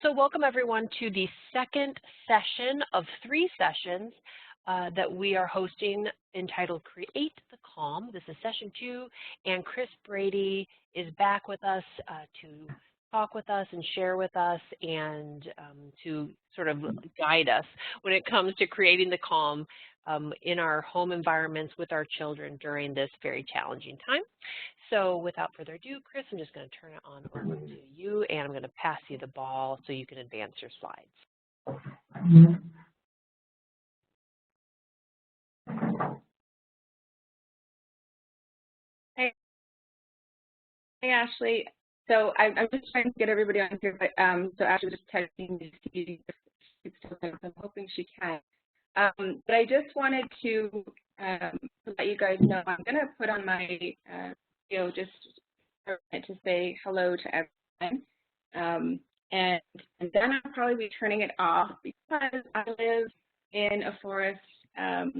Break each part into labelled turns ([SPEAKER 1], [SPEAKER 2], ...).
[SPEAKER 1] So welcome everyone to the second session of 3 sessions that we are hosting entitled Create the Calm. This is session 2, and Chris Brady is back with us to talk with us and share with us and to sort of guide us when it comes to creating the calm in our home environments with our children during this very challenging time. So without further ado, Chris, I'm just going to turn it on over to you, and I'm going to pass you the ball so you can advance your slides.
[SPEAKER 2] Hey, Ashley. So I'm just trying to get everybody on here, but so Ashley was just texting me to see if she's still there. So I'm hoping she can. But I just wanted to let you guys know I'm going to put on my video just to say hello to everyone. And then I'll probably be turning it off because I live in a forest of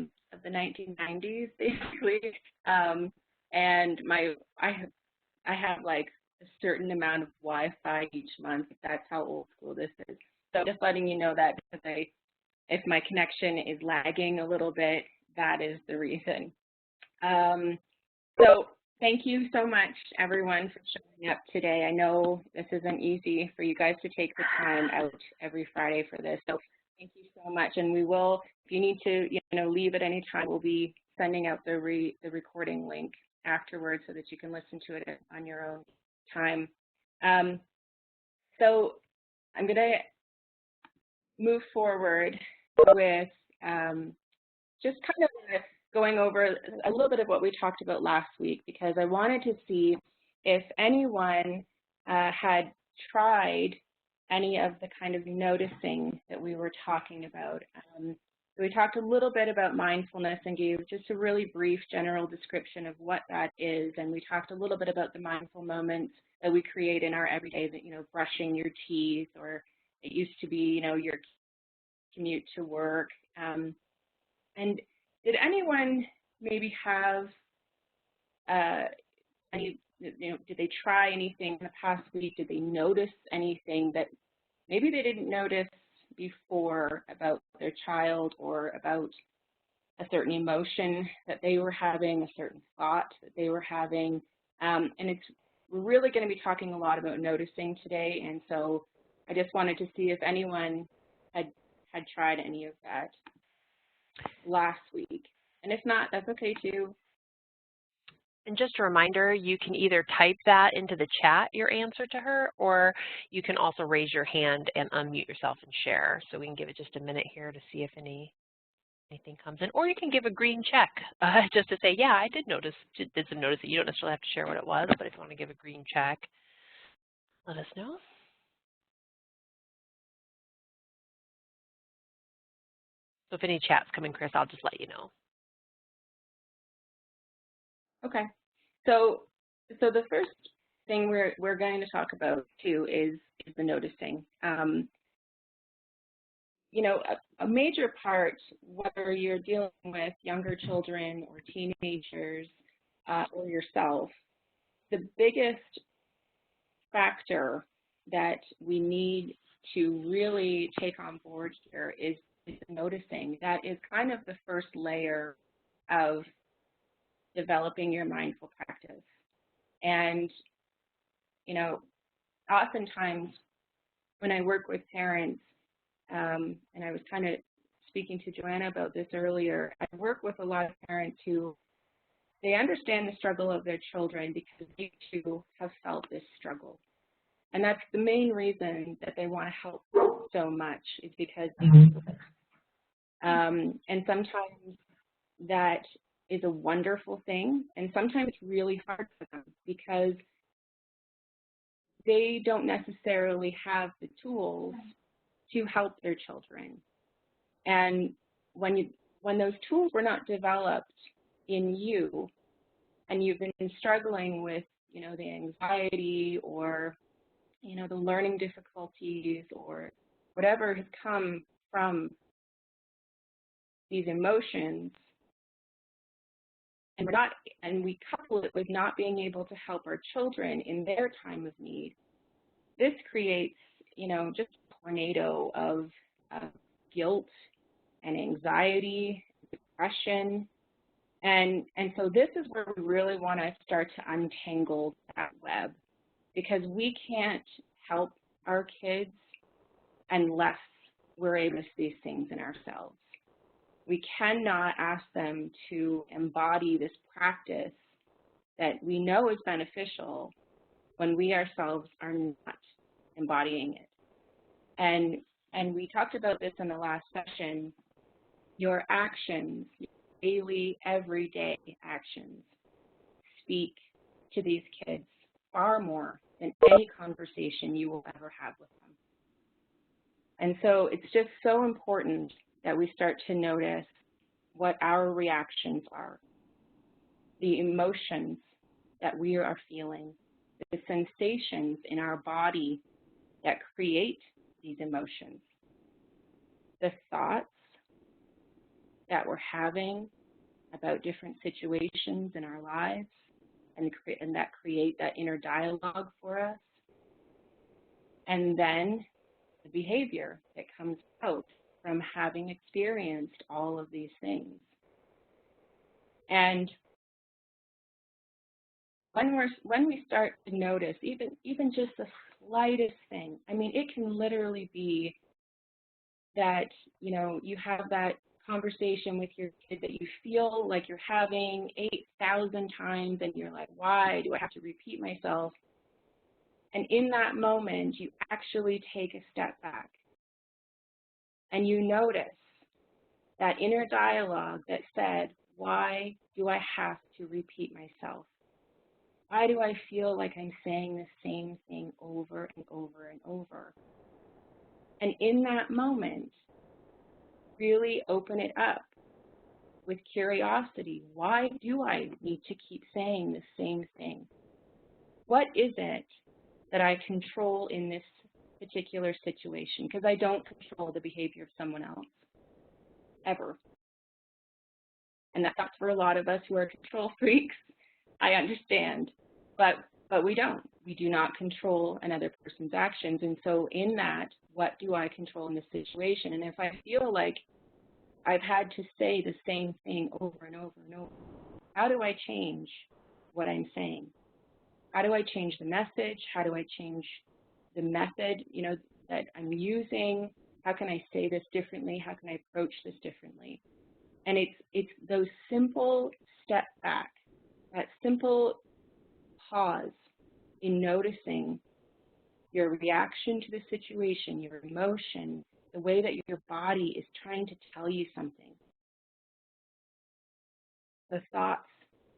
[SPEAKER 2] the 1990s, basically. And I have like a certain amount of Wi-Fi each month. That's how old school this is. So just letting you know that because if my connection is lagging a little bit, that is the reason. So thank you so much, everyone, for showing up today. I know this isn't easy for you guys to take the time out every Friday for this. So thank you so much. And we will, if you need to, leave at any time, we'll be sending out the recording link afterwards so that you can listen to it on your own time. So I'm going to move forward with just kind of going over a little bit of what we talked about last week, because I wanted to see if anyone had tried any of the kind of noticing that we were talking about. We talked a little bit about mindfulness and gave just a really brief general description of what that is, and we talked a little bit about the mindful moments that we create in our everyday, that, brushing your teeth, or it used to be, your commute to work. And did anyone maybe have any, did they try anything in the past week? Did they notice anything that maybe they didn't notice before about their child, or about a certain emotion that they were having, a certain thought that they were having? And we're really going to be talking a lot about noticing today, and so I just wanted to see if anyone had tried any of that last week. And if not, that's okay too.
[SPEAKER 1] And just a reminder, you can either type that into the chat, your answer to her, or you can also raise your hand and unmute yourself and share. So we can give it just a minute here to see if anything comes in. Or you can give a green check just to say, yeah, I did notice it. You don't necessarily have to share what it was, but if you want to give a green check, let us know. So if any chats come in, Chris, I'll just let you know.
[SPEAKER 2] Okay. So the first thing we're going to talk about too is the noticing. A major part, whether you're dealing with younger children or teenagers or yourself, the biggest factor that we need to really take on board here is noticing. That is kind of the first layer of developing your mindful practice. And, oftentimes when I work with parents, and I was kind of speaking to Joanna about this earlier, I work with a lot of parents who, they understand the struggle of their children because they too have felt this struggle. And that's the main reason that they want to help so much, is because they feel it. And sometimes that is a wonderful thing, and sometimes it's really hard for them because they don't necessarily have the tools to help their children. And when those tools were not developed in you, and you've been struggling with, the anxiety, or, the learning difficulties, or whatever has come from these emotions, and we couple it with not being able to help our children in their time of need, this creates, just tornado of guilt and anxiety, depression. And so this is where we really want to start to untangle that web, because we can't help our kids unless we're able to see these things in ourselves. We cannot ask them to embody this practice that we know is beneficial when we ourselves are not embodying it. And we talked about this in the last session. Your actions, your daily, everyday actions, speak to these kids far more than any conversation you will ever have with them. And so it's just so important that we start to notice what our reactions are, the emotions that we are feeling, the sensations in our body that create these emotions, the thoughts that we're having about different situations in our lives, and that create that inner dialogue for us, and then the behavior that comes out from having experienced all of these things. And when we start to notice even just the slightest thing, I mean, it can literally be that, you know, you have that conversation with your kid that you feel like you're having 8,000 times, and you're like, why do I have to repeat myself? And in that moment, you actually take a step back and you notice that inner dialogue that said, why do I have to repeat myself? Why do I feel like I'm saying the same thing over and over and over? And in that moment, really open it up with curiosity. Why do I need to keep saying the same thing? What is it that I control in this particular situation? Because I don't control the behavior of someone else, ever. And that's for a lot of us who are control freaks. I understand, but we don't. We do not control another person's actions. And so in that, what do I control in this situation? And if I feel like I've had to say the same thing over and over and over, how do I change what I'm saying? How do I change the message? How do I change the method, you know, that I'm using? How can I say this differently? How can I approach this differently? And it's those simple step back, that simple pause in noticing your reaction to the situation, your emotion, the way that your body is trying to tell you something, the thoughts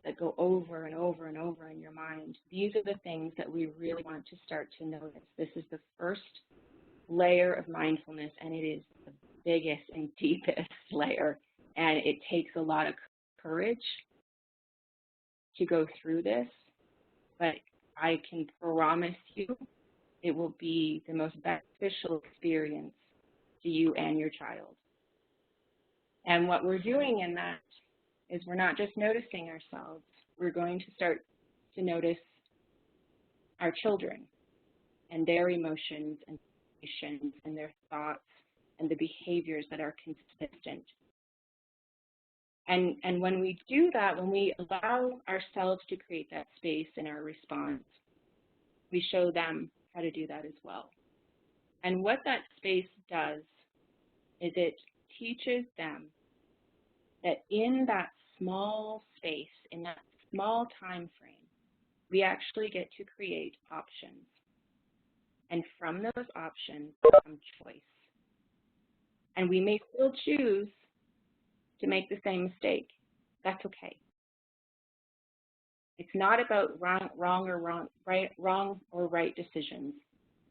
[SPEAKER 2] that go over and over and over in your mind. These are the things that we really want to start to notice. This is the first layer of mindfulness, and it is the biggest and deepest layer. And it takes a lot of courage to go through this, but I can promise you it will be the most beneficial experience to you and your child. And what we're doing in that is we're not just noticing ourselves. We're going to start to notice our children and their emotions and sensations and their thoughts and the behaviors that are consistent. And when we do that, when we allow ourselves to create that space in our response, we show them how to do that as well. And what that space does is it teaches them that in that small space, in that small time frame, we actually get to create options. And from those options comes choice. And we may still choose to make the same mistake. That's okay. It's not about wrong or right decisions.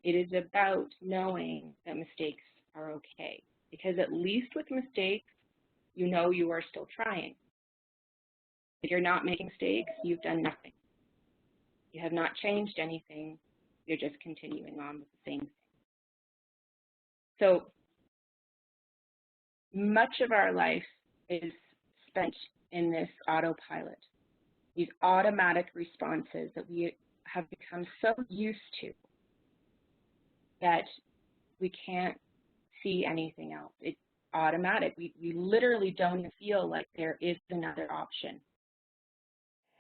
[SPEAKER 2] It is about knowing that mistakes are okay. Because at least with mistakes, you know you are still trying. If you're not making mistakes, you've done nothing. You have not changed anything. You're just continuing on with the same thing. So much of our life is spent in this autopilot, these automatic responses that we have become so used to that We can't see anything else. It's automatic. We literally don't feel like there is another option.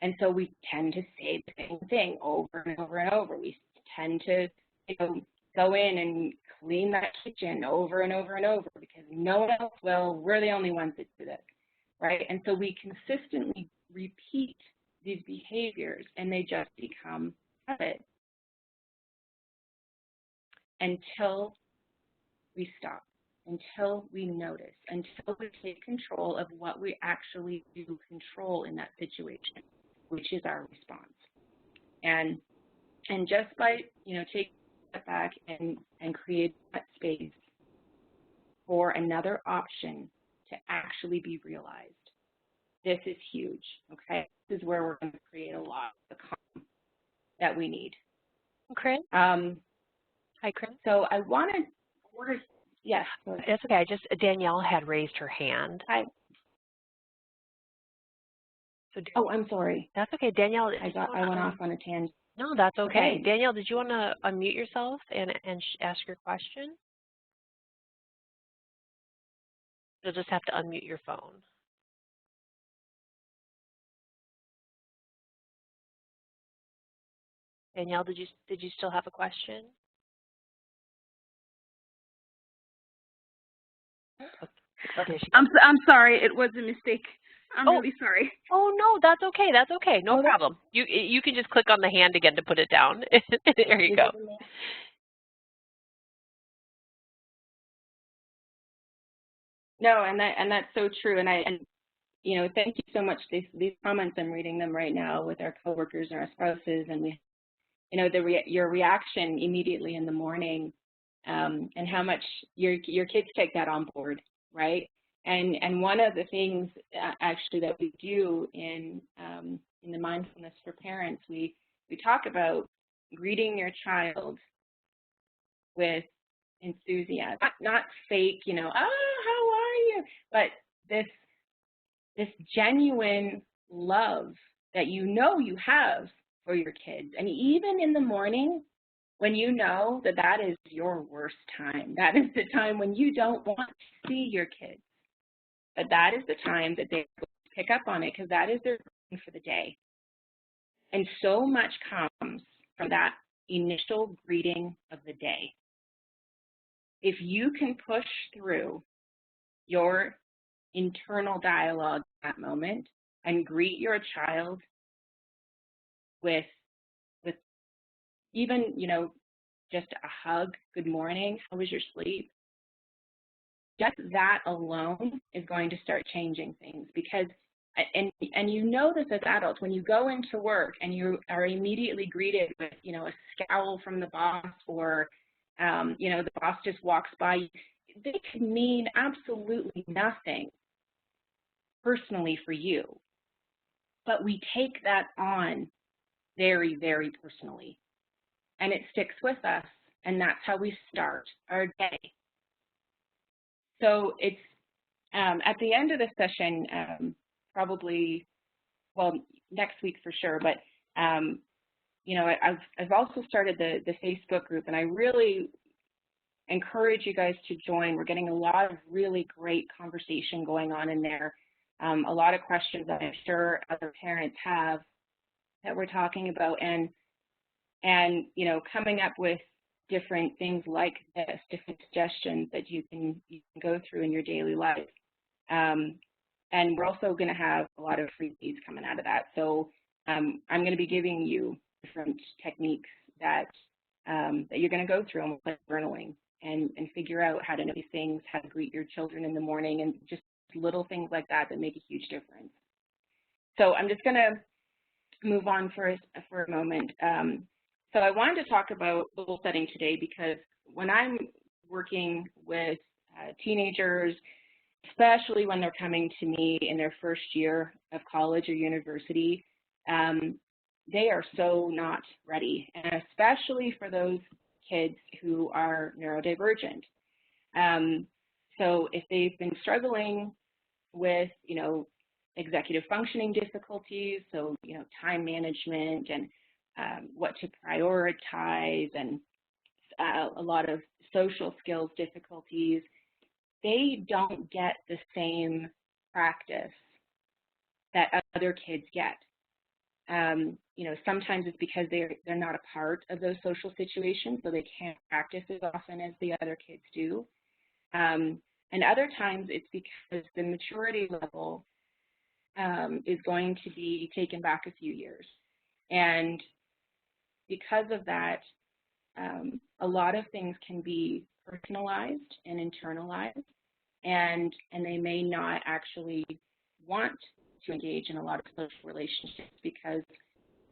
[SPEAKER 2] And so we tend to say the same thing over and over and over. We tend to, go in and clean that kitchen over and over and over because no one else will. We're the only ones that do this, right? And so we consistently repeat these behaviors, and they just become habit until we stop, until we notice, until we take control of what we actually do control in that situation, which is our response. And just by, taking a step back and create that space for another option to actually be realized, this is huge, okay? This is where we're going to create a lot of the calm that we need.
[SPEAKER 1] Chris? Hi, Chris.
[SPEAKER 2] So I want to, yes.
[SPEAKER 1] That's okay. Danielle had raised her hand.
[SPEAKER 2] Hi. So, I'm sorry.
[SPEAKER 1] That's okay. Danielle.
[SPEAKER 2] I went off on a tangent.
[SPEAKER 1] No, that's okay. Danielle, did you want to unmute yourself and ask your question? You'll just have to unmute your phone. Danielle, did you still have a question?
[SPEAKER 2] Okay. I'm sorry. It was a mistake. I'm really sorry.
[SPEAKER 1] Oh no, that's okay. That's okay. No problem. You can just click on the hand again to put it down. There you go.
[SPEAKER 2] No, and that's so true. And thank you so much. These comments, I'm reading them right now with our coworkers and our spouses, and your reaction immediately in the morning, and how much your kids take that on board, right? And one of the things actually that we do in the mindfulness for parents, we talk about greeting your child with enthusiasm, not fake, oh, how are you? But this genuine love that you have for your kids. And even in the morning, when you know that is your worst time, that is the time when you don't want to see your kids, but that is the time that they pick up on it because that is their greeting for the day. And so much comes from that initial greeting of the day. If you can push through your internal dialogue at that moment and greet your child with even, just a hug, good morning, how was your sleep? Just that alone is going to start changing things because, and you know this as adults, when you go into work and you are immediately greeted with, a scowl from the boss or, the boss just walks by, they could mean absolutely nothing personally for you. But we take that on very, very personally. And it sticks with us, and that's how we start our day. So it's at the end of the session, probably, well, next week for sure, but, I've also started the Facebook group, and I really encourage you guys to join. We're getting a lot of really great conversation going on in there, a lot of questions that I'm sure other parents have that we're talking about, and coming up with different things like this, different suggestions that you can go through in your daily life. And we're also going to have a lot of freebies coming out of that. So I'm going to be giving you different techniques that you're going to go through, like journaling, and figure out how to know these things, how to greet your children in the morning, and just little things like that make a huge difference. So I'm just going to move on for a moment. So I wanted to talk about goal setting today because when I'm working with teenagers, especially when they're coming to me in their first year of college or university, they are so not ready, and especially for those kids who are neurodivergent. So if they've been struggling with, executive functioning difficulties, so, time management and what to prioritize and a lot of social skills difficulties, they don't get the same practice that other kids get. Sometimes it's because they're not a part of those social situations, so they can't practice as often as the other kids do. And other times it's because the maturity level is going to be taken back a few years. And because of that, a lot of things can be personalized and internalized, and they may not actually want to engage in a lot of social relationships because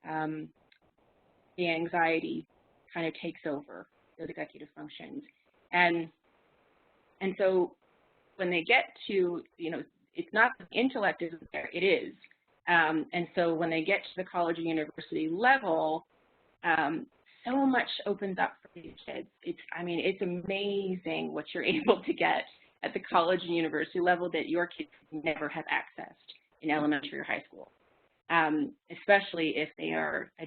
[SPEAKER 2] the anxiety kind of takes over those executive functions. And so when they get to, it's not the intellect isn't there, it is. And so when they get to the college or university level, so much opens up for these kids. It's amazing what you're able to get at the college and university level that your kids never have accessed in elementary or high school, especially if they are a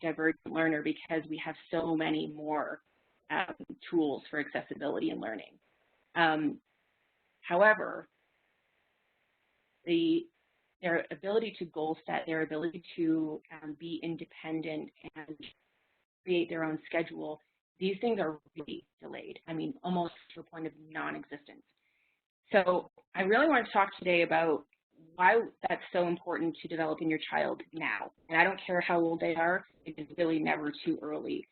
[SPEAKER 2] divergent learner, because we have so many more tools for accessibility and learning. However, their ability to goal set, their ability to be independent and create their own schedule, these things are really delayed. Almost to a point of non-existence. So I really want to talk today about why that's so important to develop in your child now. And I don't care how old they are, it is really never too early.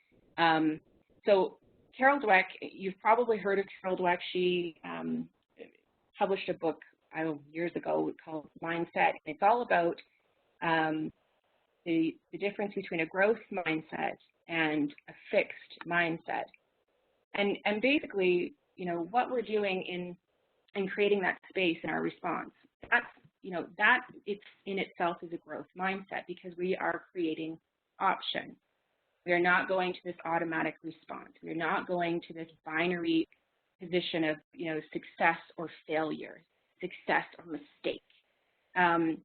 [SPEAKER 2] So Carol Dweck, you've probably heard of Carol Dweck. She published a book years ago called Mindset. It's all about the difference between a growth mindset and a fixed mindset. And basically, what we're doing in creating that space in our response, that it's in itself is a growth mindset, because we are creating option. We are not going to this automatic response. We're not going to this binary position of, success or failure, success or mistake. And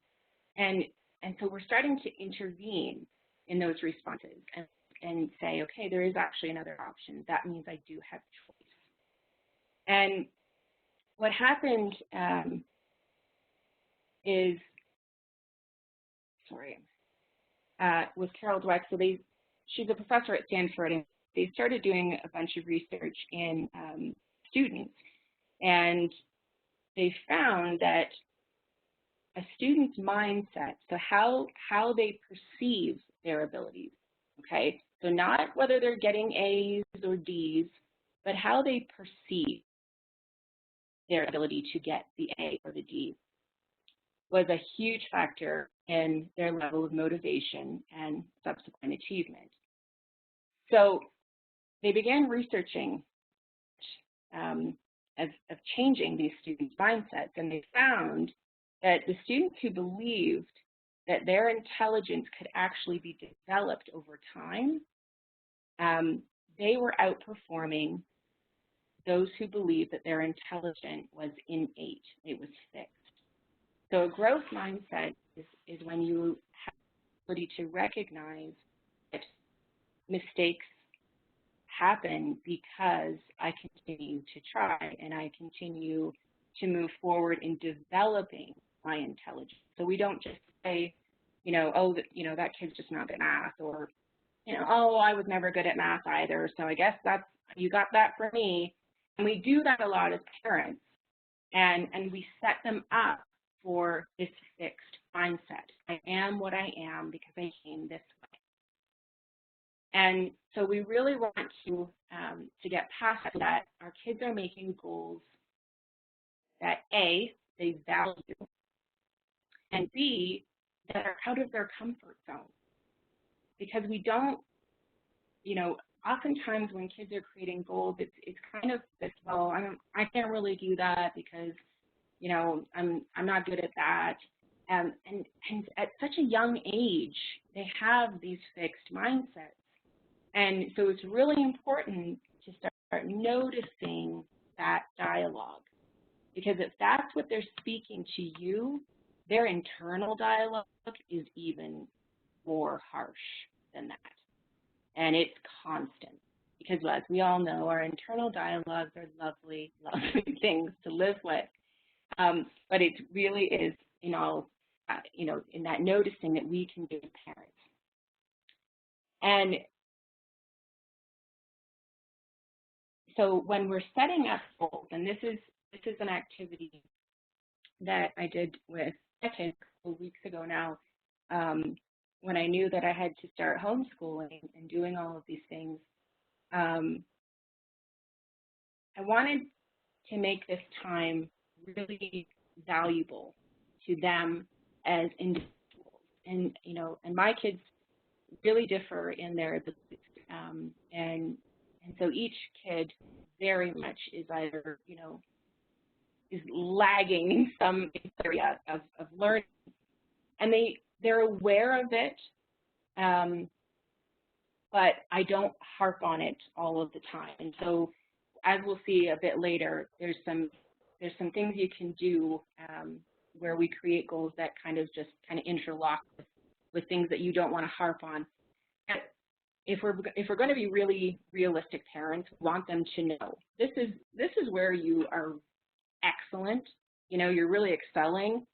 [SPEAKER 2] so we're starting to intervene in those responses and say, okay, there is actually another option. That means I do have choice. And what happened with Carol Dweck, so she's a professor at Stanford, and they started doing a bunch of research in students, and they found that a student's mindset, so how they perceive their abilities, okay? So not whether they're getting A's or D's, but how they perceive their ability to get the A or the D was a huge factor in their level of motivation and subsequent achievement. So they began researching of changing these students' mindsets, and they found that the students who believed that their intelligence could actually be developed over time, they were outperforming those who believed that their intelligence was innate, it was fixed. So a growth mindset is when you have the ability to recognize that mistakes happen because I continue to try and I continue to move forward in developing my intelligence. So we don't just say, that kid's just not good at math, or, oh, I was never good at math either, so I guess you got that from me. And we do that a lot as parents, and we set them up for this fixed mindset. I am what I am because I came this way. And so we really want to get past that. Our kids are making goals that A, they value, and B, that are out of their comfort zone. Because we don't, oftentimes when kids are creating goals, it's kind of this, well, I can't really do that because, I'm not good at that. And at such a young age, they have these fixed mindsets. And so it's really important to start noticing that dialogue. Because if that's what they're speaking to you, their internal dialogue is even more harsh than that. And it's constant, because as we all know, our internal dialogues are lovely, lovely things to live with. But it really is in all, in that noticing that we can be parents. And so when we're setting up goals, and this is an activity that I did with attain a couple of weeks ago now, when I knew that I had to start homeschooling and doing all of these things, I wanted to make this time really valuable to them as individuals. And, and my kids really differ in their abilities. And so each kid very much is either, is lagging in some area of learning. And they're aware of it, but I don't harp on it all of the time. And so as we'll see a bit later, there's some things you can do where we create goals that kind of interlock with things that you don't want to harp on. And if we're going to be really realistic parents, we want them to know this is where you are excellent, you're really excelling,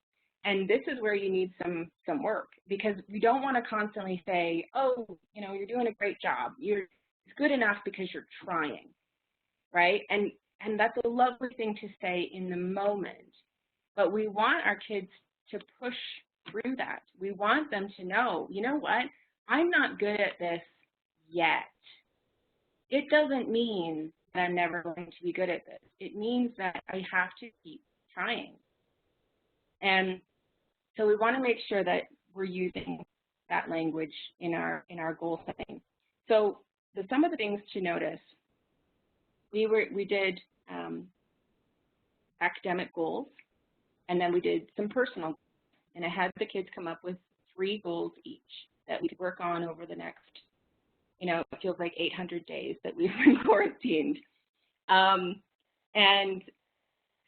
[SPEAKER 2] and this is where you need some work, because we don't want to constantly say, oh, you're doing a great job, it's good enough because you're trying, right? And that's a lovely thing to say in the moment, but we want our kids to push through that. We want them to know, you know what, I'm not good at this yet. It doesn't mean that I'm never going to be good at this. It means that I have to keep trying. And so we want to make sure that we're using that language in our goal setting. So some of the things to notice, we did academic goals, and then we did some personal goals. And I had the kids come up with 3 goals each that we could work on over the next, it feels like 800 days that we've been quarantined. And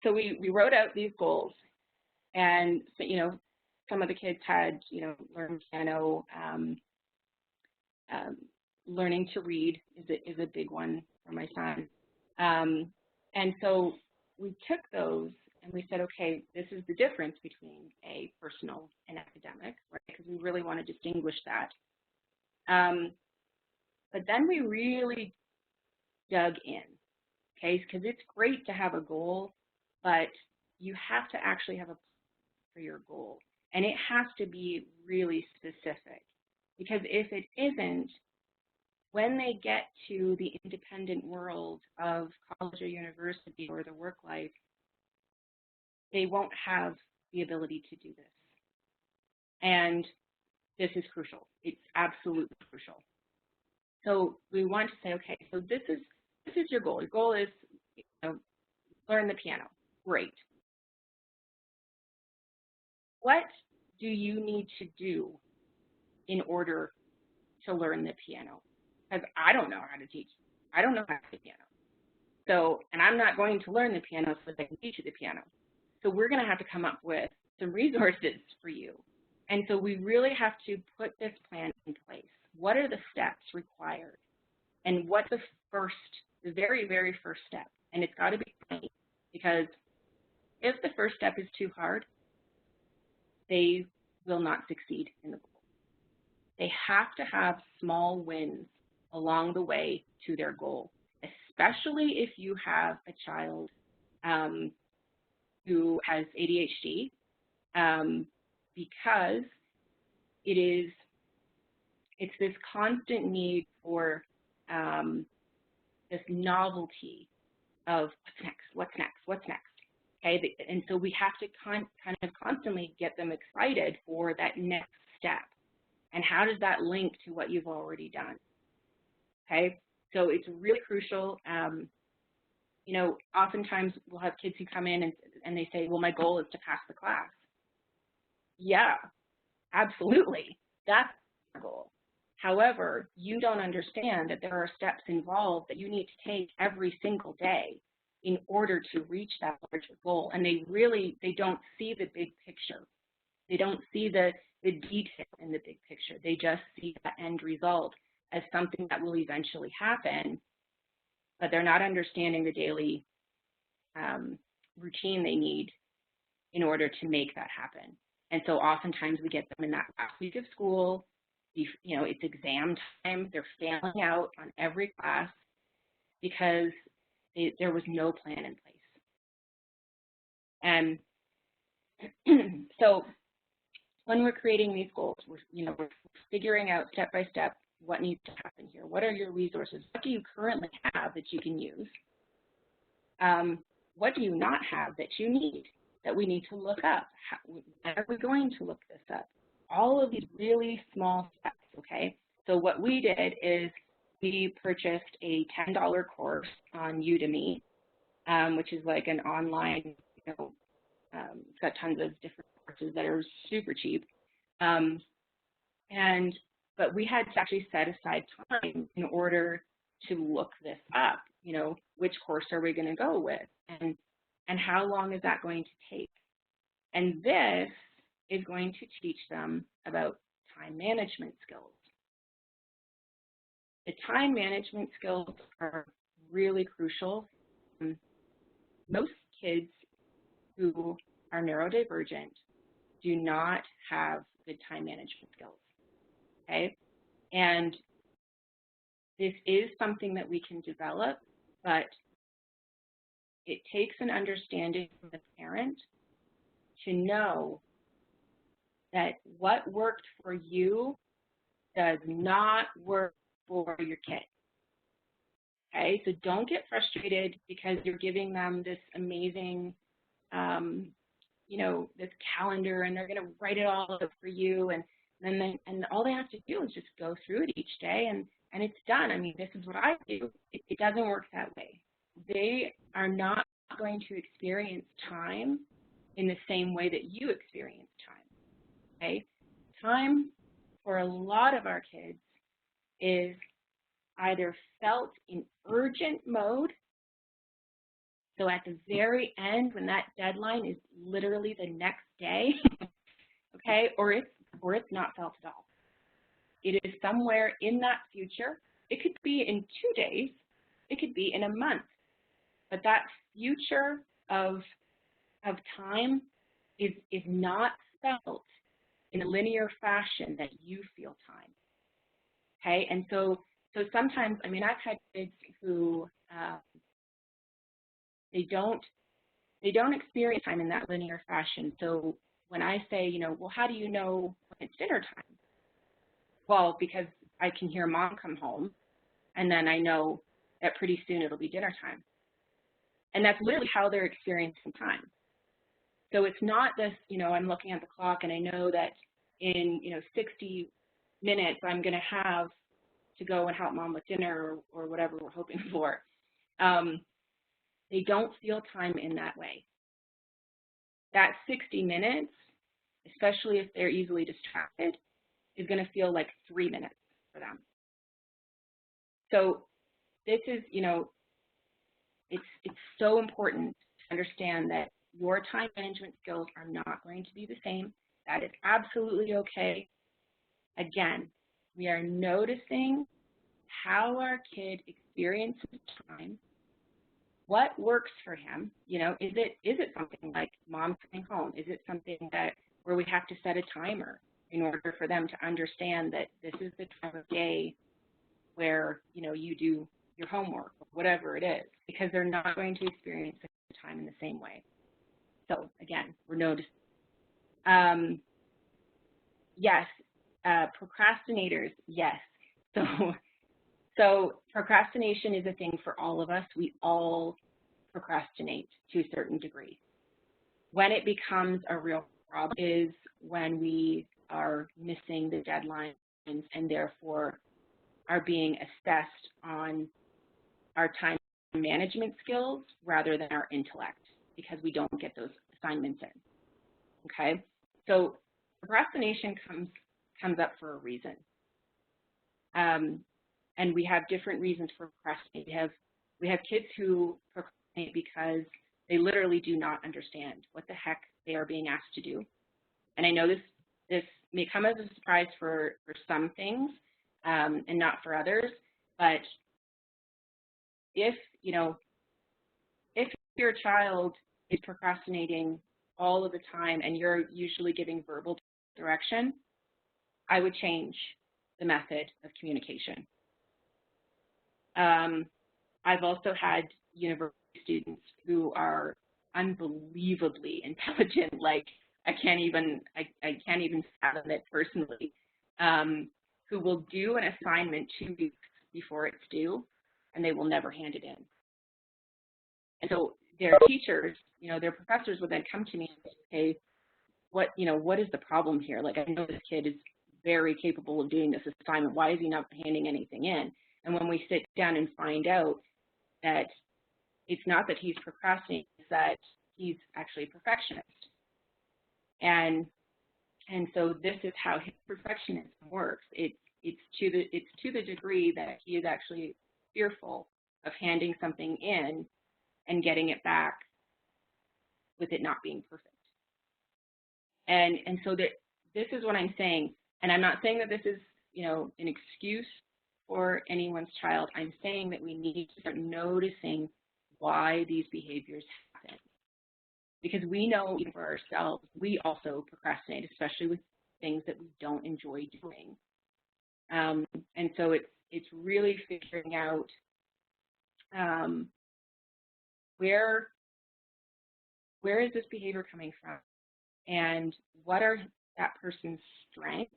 [SPEAKER 2] so we wrote out these goals, and so, some of the kids had, learn piano, learning to read is a big one for my son. And so we took those and we said, okay, this is the difference between a personal and academic, right? Because we really want to distinguish that. But then we really dug in, okay? Because it's great to have a goal, but you have to actually have a plan for your goal. And it has to be really specific, because if it isn't, when they get to the independent world of college or university or the work life, they won't have the ability to do this. And this is crucial. It's absolutely crucial. So we want to say, okay, so this is your goal. Your goal is, learn the piano. Great. What do you need to do in order to learn the piano? Because I don't know how to teach. I don't know how to play piano. So, and I'm not going to learn the piano so that I can teach you the piano. So we're going to have to come up with some resources for you. And so we really have to put this plan in place. What are the steps required? And what's the very, very first step? And it's got to be tiny, because if the first step is too hard, they will not succeed in the goal. They have to have small wins along the way to their goal, especially if you have a child who has ADHD, because it's this constant need for this novelty of what's next. Okay, and so we have to kind of constantly get them excited for that next step. And how does that link to what you've already done? Okay, so it's really crucial. Oftentimes we'll have kids who come in and they say, well, my goal is to pass the class. Yeah, absolutely. That's the goal. However, you don't understand that there are steps involved that you need to take every single day in order to reach that larger goal. And they don't see the big picture. They don't see the detail in the big picture. They just see the end result as something that will eventually happen. but they're not understanding the daily routine they need in order to make that happen. And so oftentimes we get them in that last week of school, it's exam time, they're failing out on every class because there was no plan in place. And so when we're creating these goals, we're figuring out step by step what needs to happen here. What are your resources? What do you currently have that you can use? What do you not have that you need, that we need to look up? When are we going to look this up? All of these really small steps, okay? So what we did is we purchased a $10 course on Udemy, which is like an online, it's got tons of different courses that are super cheap. But we had to actually set aside time in order to look this up, which course are we going to go with, and how long is that going to take? And this is going to teach them about time management skills. The time management skills are really crucial. Most kids who are neurodivergent do not have good time management skills, okay? And this is something that we can develop, but it takes an understanding from the parent to know that what worked for you does not work for your kid. Okay, so don't get frustrated because you're giving them this amazing, this calendar, and they're going to write it all up for you, and all they have to do is just go through it each day, and it's done. I mean, this is what I do. It doesn't work that way. They are not going to experience time in the same way that you experience time. Okay, time for a lot of our kids is either felt in urgent mode, so at the very end when that deadline is literally the next day, okay, or it's not felt at all. It is somewhere in that future. It could be in 2 days, it could be in a month, but that future of time is not felt in a linear fashion that you feel time. Okay, and so sometimes, I mean, I've had kids who they don't experience time in that linear fashion. So when I say, well, how do you know when it's dinner time? Well, because I can hear mom come home, and then I know that pretty soon it'll be dinner time. And that's literally how they're experiencing time. So it's not this, I'm looking at the clock and I know that in, 60 minutes I'm going to have to go and help mom with dinner or whatever we're hoping for. They don't feel time in that way. That 60 minutes, especially if they're easily distracted, is going to feel like 3 minutes for them. So this is, it's so important to understand that your time management skills are not going to be the same. That is absolutely okay. Again, we are noticing how our kid experiences time, what works for him. Is it something like mom coming home? Is it something where we have to set a timer in order for them to understand that this is the time of day where, you do your homework or whatever it is, because they're not going to experience the time in the same way. So again, we're noticing. Yes, procrastinators, yes. So procrastination is a thing for all of us. We all procrastinate to a certain degree. When it becomes a real problem is when we are missing the deadlines and therefore are being assessed on our time management skills rather than our intellect, because we don't get those assignments in. Okay, so procrastination comes up for a reason. And we have different reasons for procrastinating. We have kids who procrastinate because they literally do not understand what the heck they are being asked to do. And I know this may come as a surprise for some things and not for others, but if, you know, if your child is procrastinating all of the time and you're usually giving verbal direction, I would change the method of communication. I've also had university students who are unbelievably intelligent, like I can't even fathom it personally, who will do an assignment 2 weeks before it's due, and they will never hand it in. And so their teachers, you know, their professors would then come to me and say, what is the problem here? Like, I know this kid is very capable of doing this assignment. Why is he not handing anything in? And when we sit down and find out that it's not that he's procrastinating, it's that he's actually a perfectionist. And so this is how his perfectionism works. It's to the degree that he is actually fearful of handing something in and getting it back with it not being perfect. And so that this is what I'm saying, and I'm not saying that this is, you know, an excuse for anyone's child. I'm saying that we need to start noticing why these behaviors happen. Because we know even for ourselves, we also procrastinate, especially with things that we don't enjoy doing. And so it's really figuring out where is this behavior coming from, and what are that person's strengths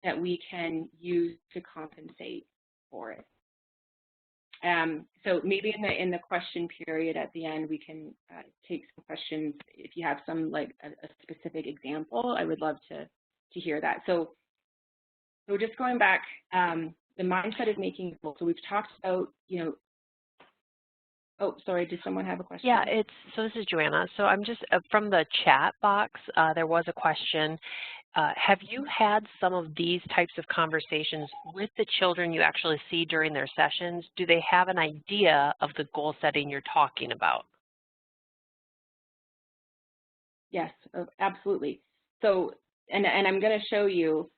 [SPEAKER 2] that we can use to compensate for it. So maybe in the question period at the end, we can take some questions. If you have some, like a specific example, I would love to hear that. So just going back, the mindset of making goals. So we've talked about, you know, oh, sorry, did someone have a question?
[SPEAKER 1] Yeah, so this is Joanna. So I'm just, from the chat box, there was a question. Have you had some of these types of conversations with the children you actually see during their sessions? Do they have an idea of the goal setting you're talking about?
[SPEAKER 2] Yes, absolutely. So, and I'm going to show you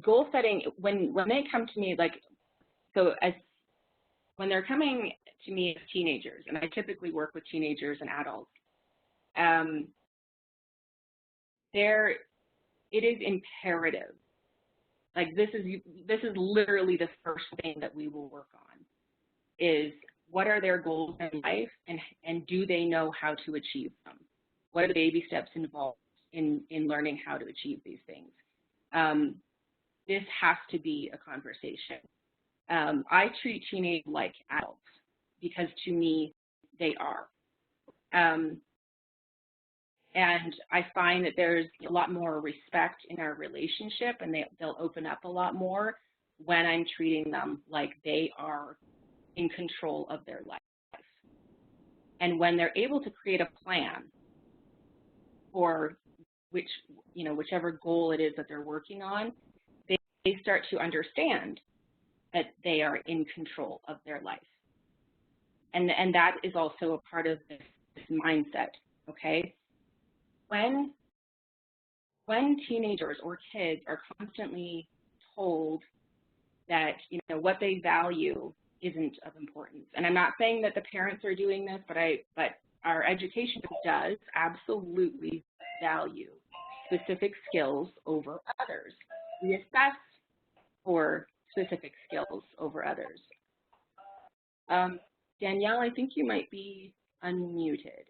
[SPEAKER 2] goal setting when they come to me, like, so when they're coming to me as teenagers, and I typically work with teenagers and adults, it is imperative. Like, this is literally the first thing that we will work on, is what are their goals in life, and do they know how to achieve them? What are the baby steps involved in learning how to achieve these things? This has to be a conversation. I treat teenagers like adults because, to me, they are. And I find that there's a lot more respect in our relationship, and they'll open up a lot more when I'm treating them like they are in control of their life. And when they're able to create a plan for whichever goal it is that they're working on, they start to understand that they are in control of their life. And that is also a part of this mindset, okay? When teenagers or kids are constantly told that, you know, what they value isn't of importance, and I'm not saying that the parents are doing this, but our education does absolutely value specific skills over others. We assess for specific skills over others. Danielle, I think you might be unmuted.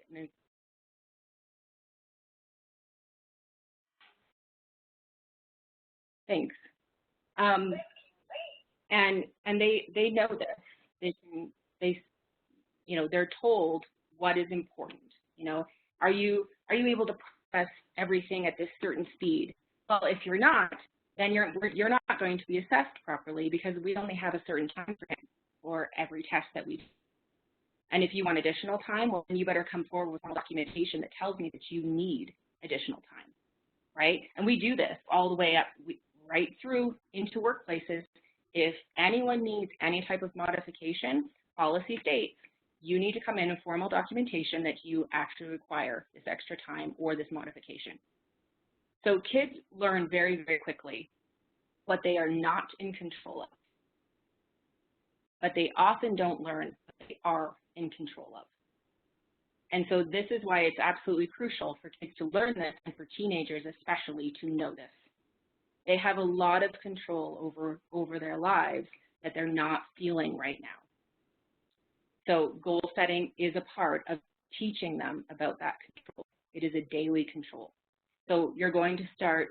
[SPEAKER 2] Thanks. And they know this. They're told what is important. You know, are you able to process everything at this certain speed? Well, if you're not, then you're not going to be assessed properly, because we only have a certain time frame for every test that we do. And if you want additional time, well, then you better come forward with documentation that tells me that you need additional time, right? And we do this all the way up, right through into workplaces. If anyone needs any type of modification, policy states you need to come in formal documentation that you actually require this extra time or this modification. So kids learn very, very quickly what they are not in control of. but they often don't learn what they are in control of. And so this is why it's absolutely crucial for kids to learn this, and for teenagers especially to know this. They have a lot of control over their lives that they're not feeling right now. So goal setting is a part of teaching them about that control. It is a daily control. So you're going to start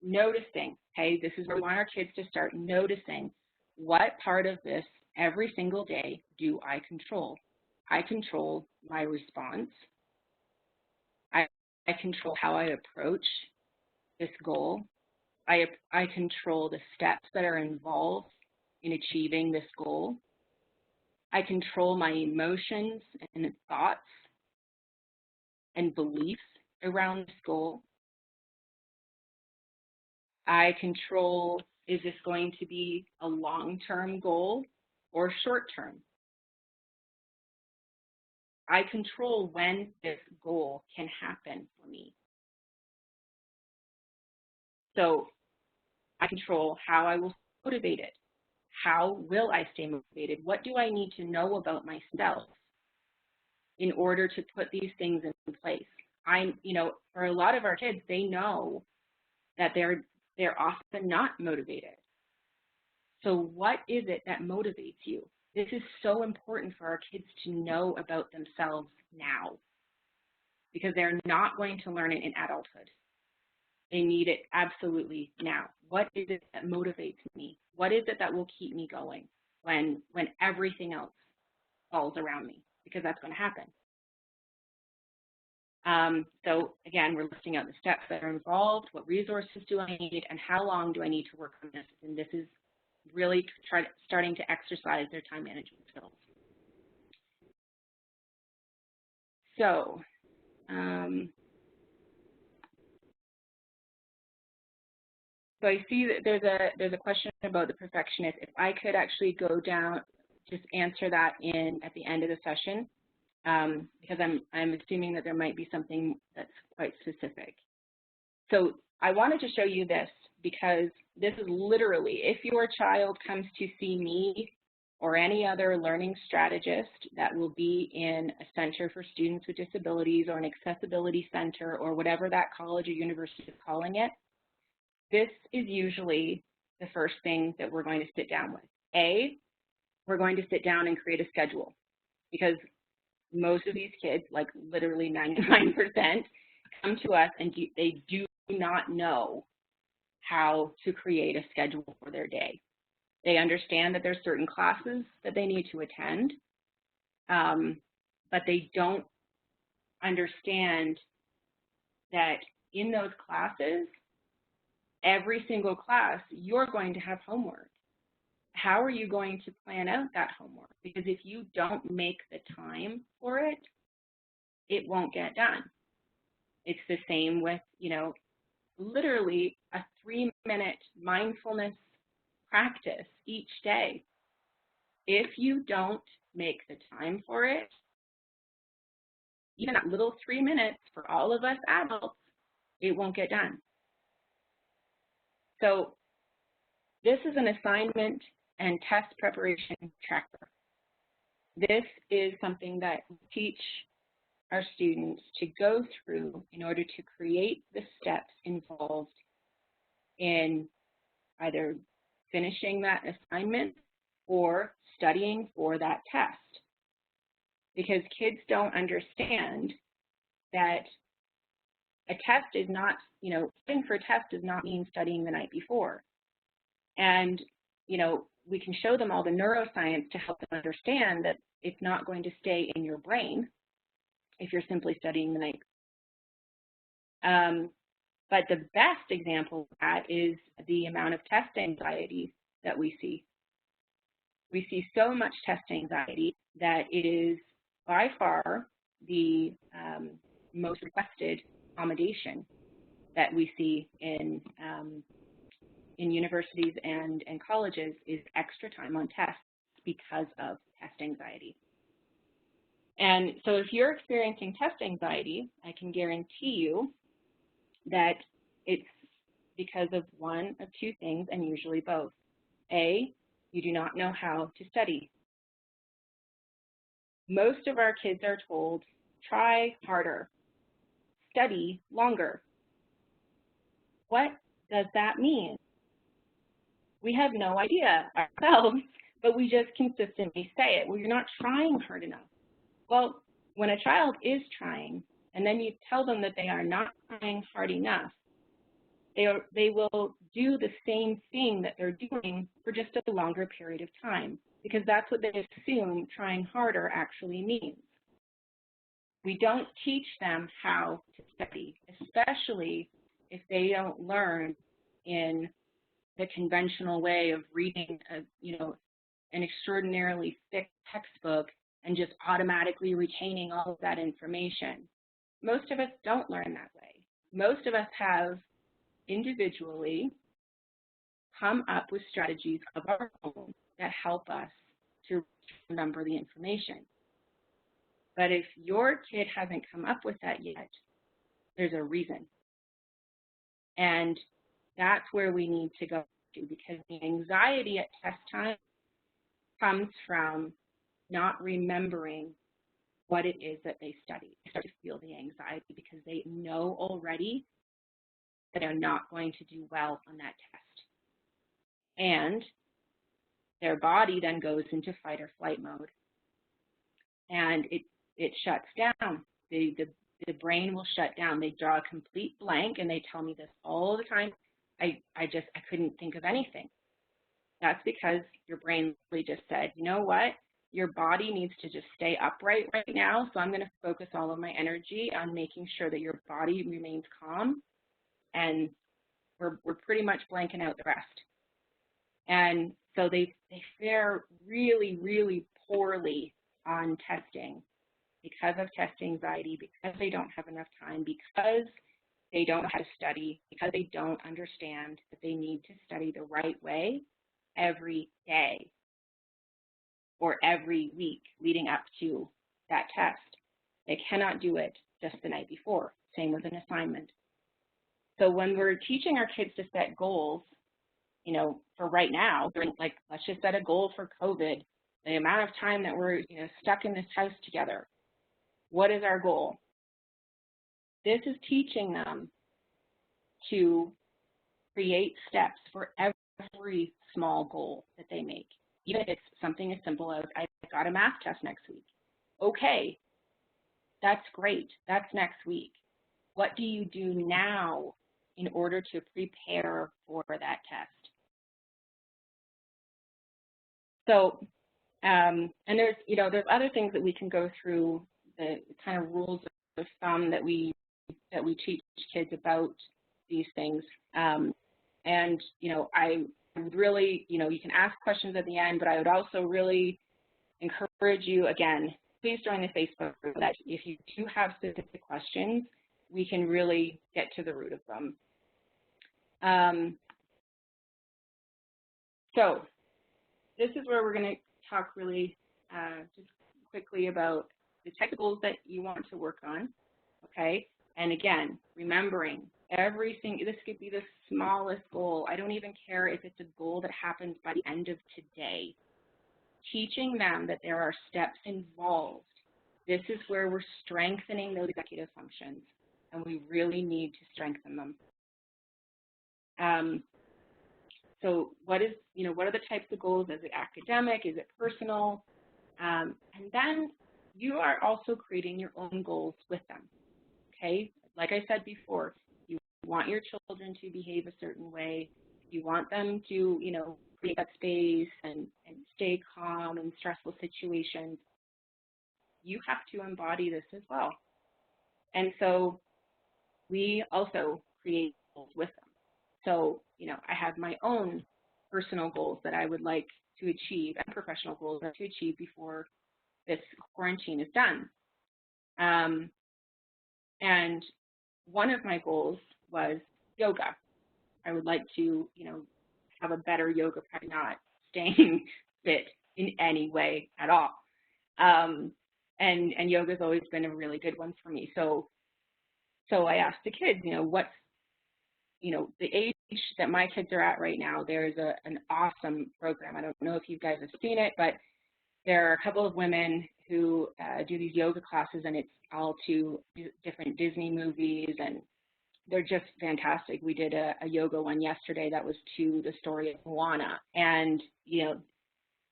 [SPEAKER 2] noticing, okay, this is where we want our kids to start noticing, what part of this every single day do I control? I control my response. I control how I approach this goal. I control the steps that are involved in achieving this goal. I control my emotions and thoughts and beliefs around this goal. I control, is this going to be a long-term goal or short-term? I control when this goal can happen for me. So I control how I will motivate it. How will I stay motivated? What do I need to know about myself in order to put these things in place? For a lot of our kids, they know that they're often not motivated. So what is it that motivates you? This is so important for our kids to know about themselves now, because they're not going to learn it in adulthood. They need it absolutely now. What is it that motivates me? What is it that will keep me going when everything else falls around me? Because that's going to happen. So again, we're listing out the steps that are involved, what resources do I need, and how long do I need to work on this? And this is really starting to exercise their time management skills. So, so I see that there's a question about the perfectionist. If I could actually go down, just answer that at the end of the session, because I'm assuming that there might be something that's quite specific. So I wanted to show you this because this is literally, if your child comes to see me or any other learning strategist that will be in a center for students with disabilities or an accessibility center or whatever that college or university is calling it, this is usually the first thing that we're going to sit down with. We're going to sit down and create a schedule, because most of these kids, like literally 99%, come to us and they do not know how to create a schedule for their day. They understand that there's certain classes that they need to attend, but they don't understand that in those classes, every single class, you're going to have homework. How are you going to plan out that homework? Because if you don't make the time for it, it won't get done. It's the same with, literally a 3-minute mindfulness practice each day. If you don't make the time for it, even that little 3 minutes for all of us adults, it won't get done. So this is an assignment and test preparation tracker. This is something that we teach our students to go through in order to create the steps involved in either finishing that assignment or studying for that test. Because kids don't understand that a test is not, studying for a test does not mean studying the night before. And, we can show them all the neuroscience to help them understand that it's not going to stay in your brain if you're simply studying the night. But the best example of that is the amount of test anxiety that we see. We see so much test anxiety that it is by far the most requested accommodation that we see in universities and colleges is extra time on tests because of test anxiety. And so if you're experiencing test anxiety, I can guarantee you that it's because of one of two things, and usually both. A, You do not know how to study. Most of our kids are told, try harder, study longer. What does that mean? We have no idea ourselves, but we just consistently say it. Well, you're not trying hard enough. Well, when a child is trying, and then you tell them that they are not trying hard enough, they will do the same thing that they're doing for just a longer period of time, because that's what they assume trying harder actually means. We don't teach them how to study, especially if they don't learn in the conventional way of reading an extraordinarily thick textbook and just automatically retaining all of that information. Most of us don't learn that way. Most of us have individually come up with strategies of our own that help us to remember the information. But if your kid hasn't come up with that yet, there's a reason. And that's where we need to go to, because the anxiety at test time comes from not remembering what it is that they study. They start to feel the anxiety because they know already that they're not going to do well on that test. And their body then goes into fight or flight mode. And it shuts down. The brain will shut down. They draw a complete blank, and they tell me this all the time. I couldn't think of anything. That's because your brain really just said, you know what? Your body needs to just stay upright right now, so I'm going to focus all of my energy on making sure that your body remains calm, and we're pretty much blanking out the rest. And so they fare really, really poorly on testing because of test anxiety, because they don't have enough time, because they don't know how to study, because they don't understand that they need to study the right way every day or every week leading up to that test. They cannot do it just the night before. Same with an assignment. So when we're teaching our kids to set goals, for right now, like, let's just set a goal for COVID, the amount of time that we're stuck in this house together. What is our goal? This is teaching them to create steps for every small goal that they make, even if it's something as simple as, I got a math test next week. Okay, that's great. That's next week. What do you do now in order to prepare for that test? So, and there's other things that we can go through, the kind of rules of thumb that we teach kids about these things. And I would really, you can ask questions at the end, but I would also really encourage you, again, please join the Facebook group, that if you do have specific questions, we can really get to the root of them. So this is where we're going to talk really just quickly about the type of goals that you want to work on, okay? And again, remembering everything, this could be the smallest goal. I don't even care if it's a goal that happens by the end of today. Teaching them that there are steps involved. This is where we're strengthening those executive functions, and we really need to strengthen them. So what are the types of goals? Is it academic? Is it personal? And then you are also creating your own goals with them, okay? Like I said before, you want your children to behave a certain way. You want them to, create that space and stay calm in stressful situations. You have to embody this as well. And so we also create goals with them. So, I have my own personal goals that I would like to achieve and professional goals to achieve before this quarantine is done. And one of my goals was yoga. I would like to, have a better yoga practice, not staying fit in any way at all. And yoga's always been a really good one for me. So I asked the kids, the age that my kids are at right now, there's an awesome program. I don't know if you guys have seen it, but there are a couple of women who do these yoga classes, and it's all to different Disney movies, and they're just fantastic. We did a yoga one yesterday that was to the story of Moana, and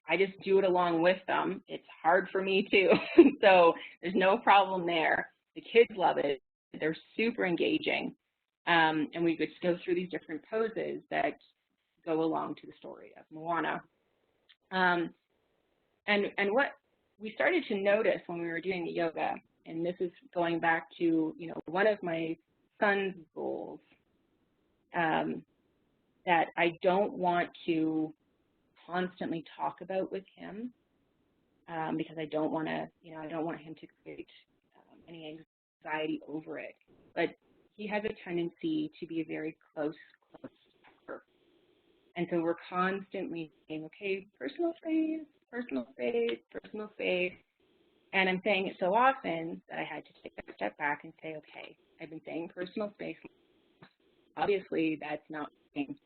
[SPEAKER 2] I just do it along with them. It's hard for me too, so there's no problem there. The kids love it. They're super engaging, and we just go through these different poses that go along to the story of Moana. And what we started to notice when we were doing the yoga, and this is going back to one of my son's goals, that I don't want to constantly talk about with him, because I don't want to, I don't want him to create any anxiety over it. But he has a tendency to be a very close talker. And so we're constantly saying, okay, personal space, personal space, personal space. And I'm saying it so often that I had to take a step back and say, okay, I've been saying personal space. Obviously, that's not working.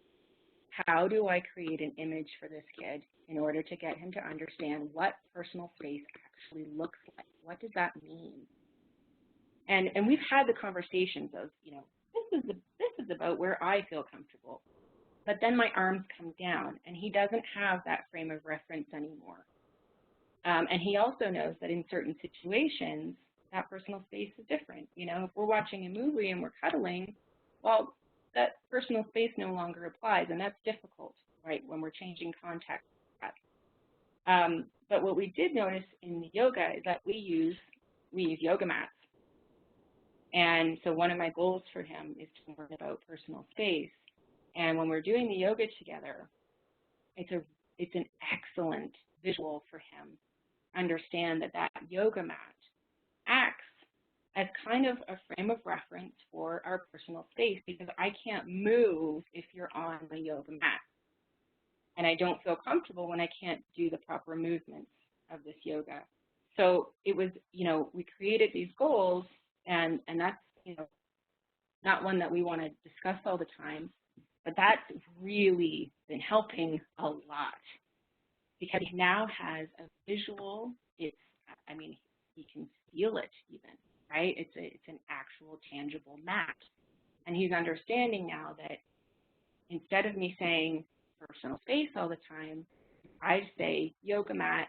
[SPEAKER 2] How do I create an image for this kid in order to get him to understand what personal space actually looks like? What does that mean? And we've had the conversations of, this is about where I feel comfortable. But then my arms come down, and he doesn't have that frame of reference anymore. And he also knows that in certain situations, that personal space is different. If we're watching a movie and we're cuddling, well, that personal space no longer applies, and that's difficult, right, when we're changing context. But what we did notice in the yoga is that we use yoga mats. And so one of my goals for him is to learn about personal space. And when we're doing the yoga together, it's an excellent visual for him. Understand that yoga mat acts as kind of a frame of reference for our personal space, because I can't move if you're on the yoga mat. And I don't feel comfortable when I can't do the proper movements of this yoga. So it was, we created these goals, and that's, not one that we want to discuss all the time, but that's really been helping a lot, because he now has a visual. He can feel it even, right? It's an actual tangible mat. And he's understanding now that instead of me saying personal space all the time, I say yoga mat,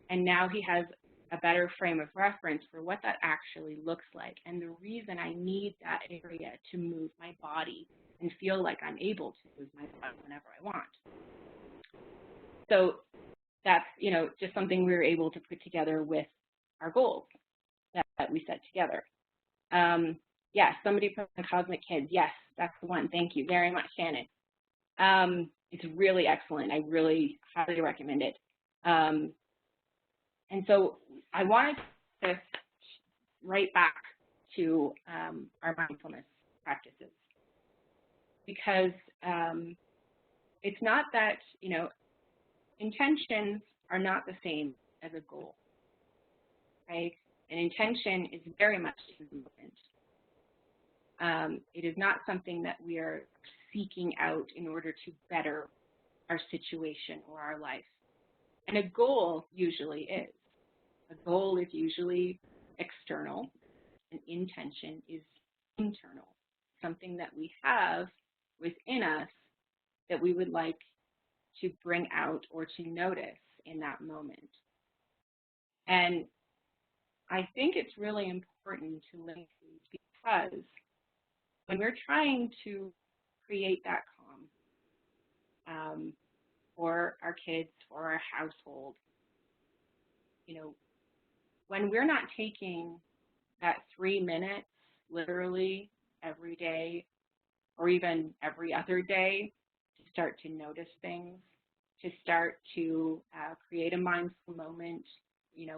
[SPEAKER 2] and now he has a better frame of reference for what that actually looks like, and the reason I need that area to move my body and feel like I'm able to move my body whenever I want. So that's, just something we were able to put together with our goals that we set together. Yeah, somebody from the Cosmic Kids. Yes, that's the one. Thank you very much, Shannon. It's really excellent. I really highly recommend it. And so I wanted to right back to our mindfulness practices, because it's not that, intentions are not the same as a goal, right? An intention is very much important. It is not something that we are seeking out in order to better our situation or our life. And a goal usually is. A goal is usually external. An intention is internal, something that we have within us that we would like to bring out or to notice in that moment. And I think it's really important to link these, because when we're trying to create that calm for our kids, for our household, when we're not taking that 3 minutes literally every day or even every other day to start to notice things, to start to create a mindful moment,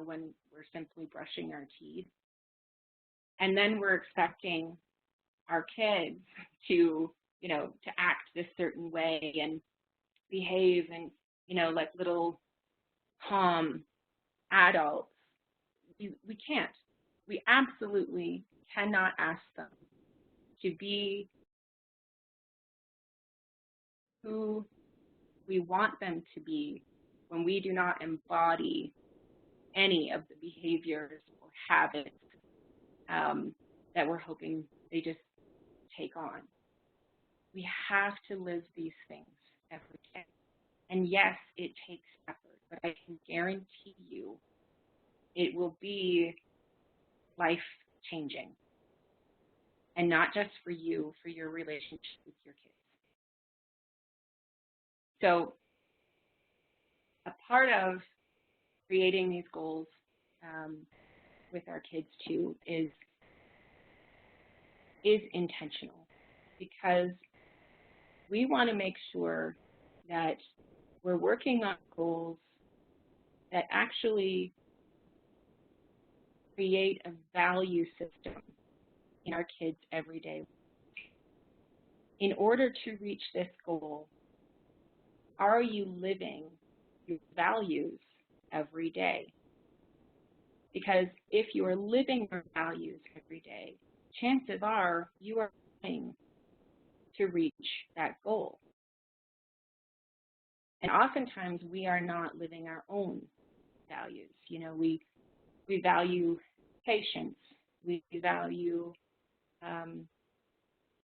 [SPEAKER 2] when we're simply brushing our teeth, and then we're expecting our kids to act this certain way and behave and, like little calm adults, we can't. We absolutely cannot ask them to be who we want them to be when we do not embody any of the behaviors or habits that we're hoping they just take on. We have to live these things every day. And yes, it takes effort, but I can guarantee you it will be life-changing. And not just for you, for your relationship with your kids. So a part of creating these goals with our kids too is intentional, because we want to make sure that we're working on goals that actually create a value system in our kids' everyday life. In order to reach this goal, are you living your values every day? Because if you are living your values every day, chances are you are going to reach that goal. And oftentimes we are not living our own values. You know, we value patience, we value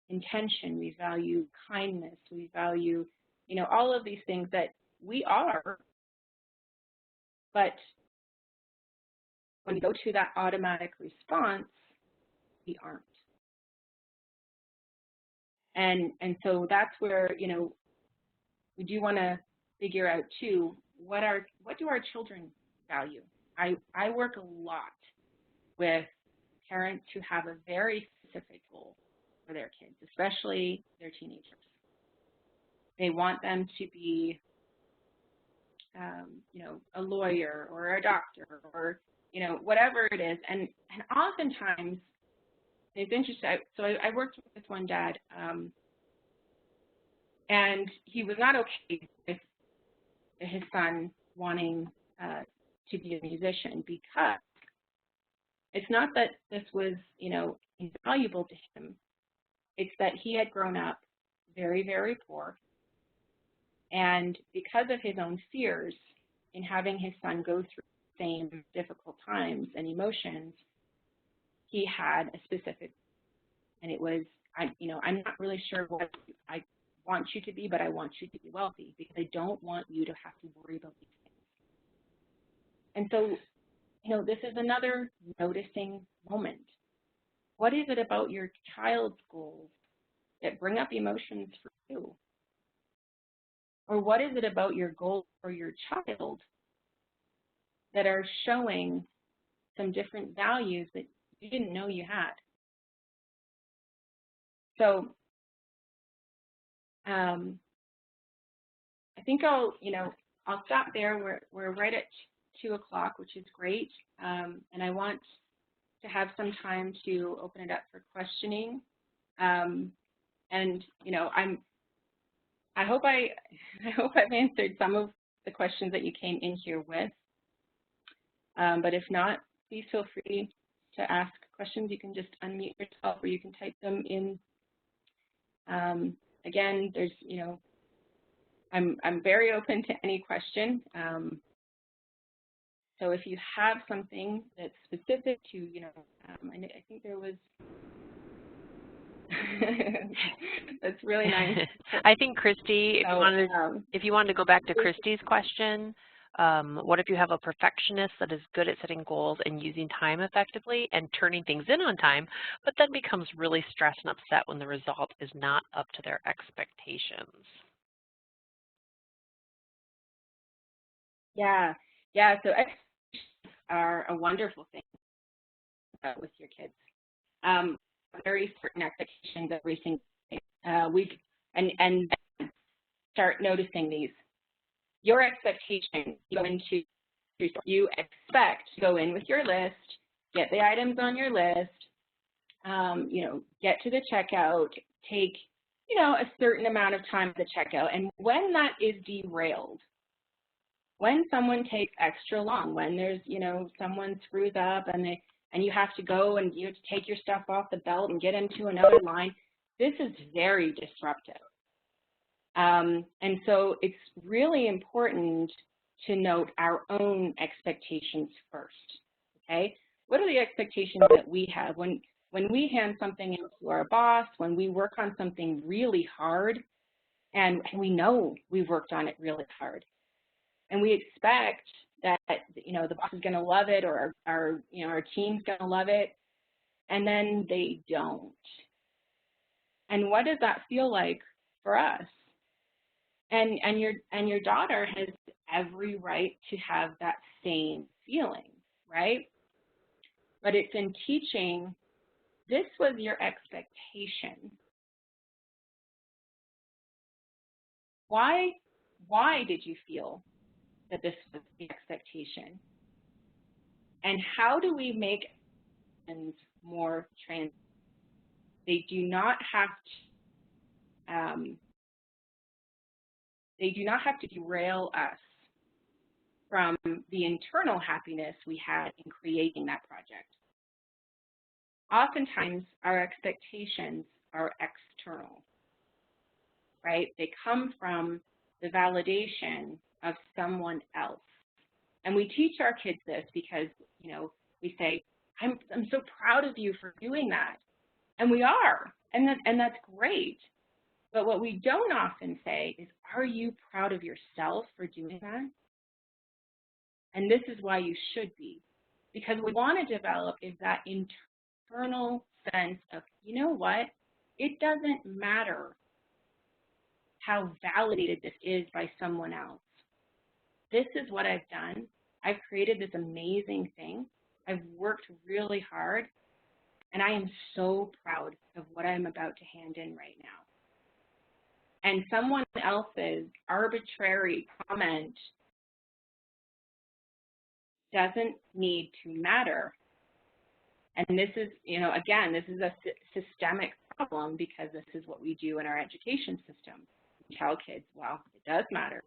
[SPEAKER 2] intention, we value kindness, we value, you know, all of these things that we are, but when we go to that automatic response, we aren't. And so that's where, you know, we do want to figure out too, what do our children value? I work a lot with parents who have a very specific goal for their kids, especially their teenagers. They want them to be, you know, a lawyer or a doctor or, you know, whatever it is. And oftentimes, it's interesting. So I worked with this one dad, and he was not okay with his son wanting to be a musician, because it's not that this was, you know, invaluable to him. It's that he had grown up very, very poor. And because of his own fears in having his son go through the same difficult times and emotions, he had a specific, and it was, I'm not really sure what I want you to be, but I want you to be wealthy, because I don't want you to have to worry about these things. And so, you know, this is another noticing moment. What is it about your child's goals that bring up emotions for you? Or what is it about your goals for your child that are showing some different values that you didn't know you had? So I think I'll stop there. We're right at 2 o'clock, which is great. And I want to have some time to open it up for questioning. And, you know, I hope I've answered some of the questions that you came in here with. But if not, please feel free to ask questions. You can just unmute yourself, or you can type them in. Again, there's, you know, I'm very open to any question. So if you have something that's specific to, you know, I think there was. That's really nice.
[SPEAKER 1] I think Christy, if you wanted to go back to Christy's question, what if you have a perfectionist that is good at setting goals and using time effectively and turning things in on time, but then becomes really stressed and upset when the result is not up to their expectations?
[SPEAKER 2] Yeah. So expectations are a wonderful thing with your kids. Very certain expectations every single week, and start noticing these. Your expectation, you expect to go in with your list, get the items on your list, you know, get to the checkout, take, you know, a certain amount of time at the checkout, and when that is derailed, when someone takes extra long, when there's, you know, someone screws up and you have to go and you have to take your stuff off the belt and get into another line, this is very disruptive. And so it's really important to note our own expectations first, okay? What are the expectations that we have? When we hand something in to our boss, when we work on something really hard, and we know we've worked on it really hard, and we expect that, you know, the boss is going to love it, or our you know, our team's going to love it, and then they don't. And what does that feel like for us? And your daughter has every right to have that same feeling, right? But it's in teaching, this was your expectation. Why did you feel that this was the expectation? And how do we make things more transparent? They do not have to derail us from the internal happiness we had in creating that project. Oftentimes, our expectations are external, right? They come from the validation of someone else. And we teach our kids this because, you know, we say, I'm so proud of you for doing that. And we are, and that's great. But what we don't often say is, are you proud of yourself for doing that? And this is why you should be. Because what we want to develop is that internal sense of, you know what, it doesn't matter how validated this is by someone else. This is what I've done. I've created this amazing thing. I've worked really hard, and I am so proud of what I'm about to hand in right now. And someone else's arbitrary comment doesn't need to matter. And this is, you know, again, this is a systemic problem, because this is what we do in our education system. We tell kids, well, it does matter,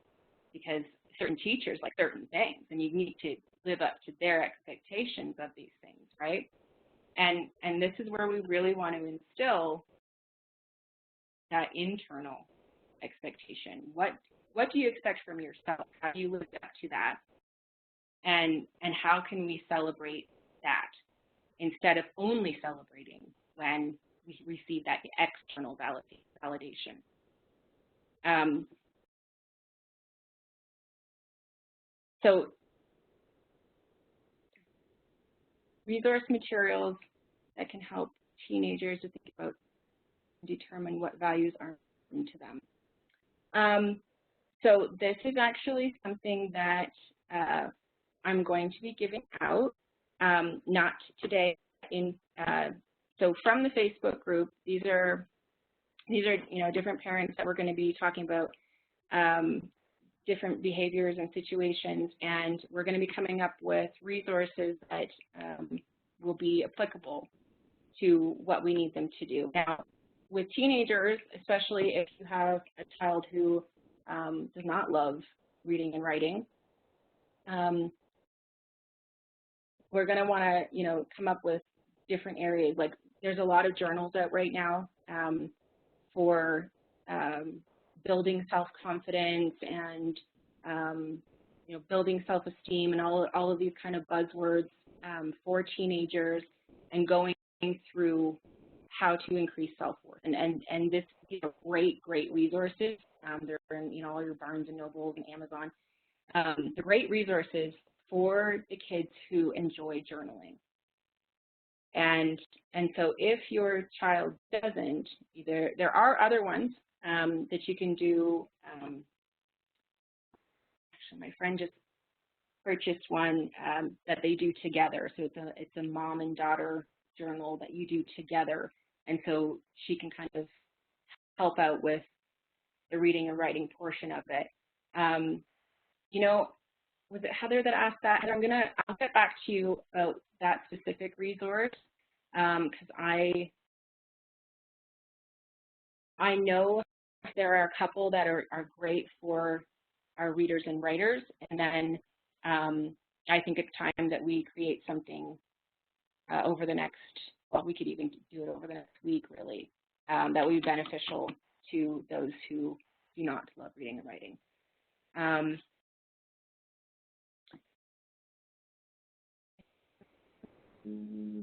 [SPEAKER 2] because certain teachers like certain things, and you need to live up to their expectations of these things, right? And this is where we really want to instill that internal expectation. What do you expect from yourself? How do you live up to that? And how can we celebrate that instead of only celebrating when we receive that external validation? So resource materials that can help teenagers to think about and determine what values are important to them. So this is actually something that I'm going to be giving out, not today. So from the Facebook group, these are different parents that we're going to be talking about different behaviors and situations, and we're going to be coming up with resources that will be applicable to what we need them to do. Now, with teenagers, especially if you have a child who does not love reading and writing, we're going to want to, come up with different areas. Like, there's a lot of journals out right now for building self-confidence and building self-esteem and all of these kind of buzzwords for teenagers, and going through how to increase self-worth. And these are great resources. They're in all your Barnes and Nobles and Amazon. They're great resources for the kids who enjoy journaling. And so if your child doesn't, there are other ones that you can do. Actually, my friend just purchased one that they do together. So it's a mom and daughter journal that you do together, and so she can kind of help out with the reading and writing portion of it. Was it Heather that asked that? Heather, I'll get back to you about that specific resource, because I know there are a couple that are great for our readers and writers, and then I think it's time that we create something over the next, well, we could even do it over the next week, really, that would be beneficial to those who do not love reading and writing.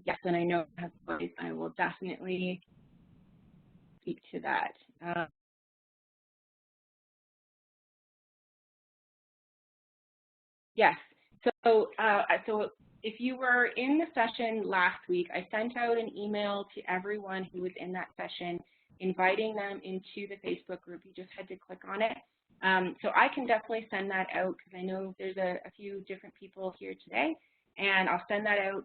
[SPEAKER 2] Yes, and I know I will definitely speak to that. Yes. So if you were in the session last week, I sent out an email to everyone who was in that session, inviting them into the Facebook group. You just had to click on it. So I can definitely send that out because I know there's a few different people here today, and I'll send that out.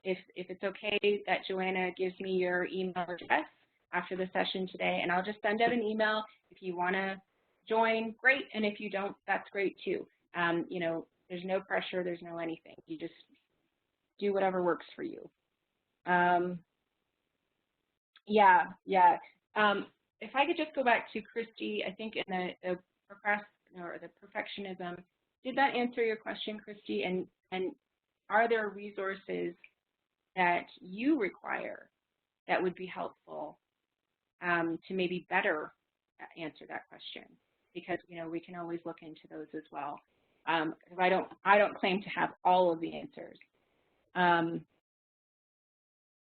[SPEAKER 2] If it's okay that Joanna gives me your email address after the session today, and I'll just send out an email. If you want to join, great, and if you don't, that's great too. You know, there's no pressure, there's no anything. You just do whatever works for you. If I could just go back to Christy, I think in the perfectionism, did that answer your question, Christy? And are there resources that you require that would be helpful to maybe better answer that question? Because, you know, we can always look into those as well. Because I don't claim to have all of the answers.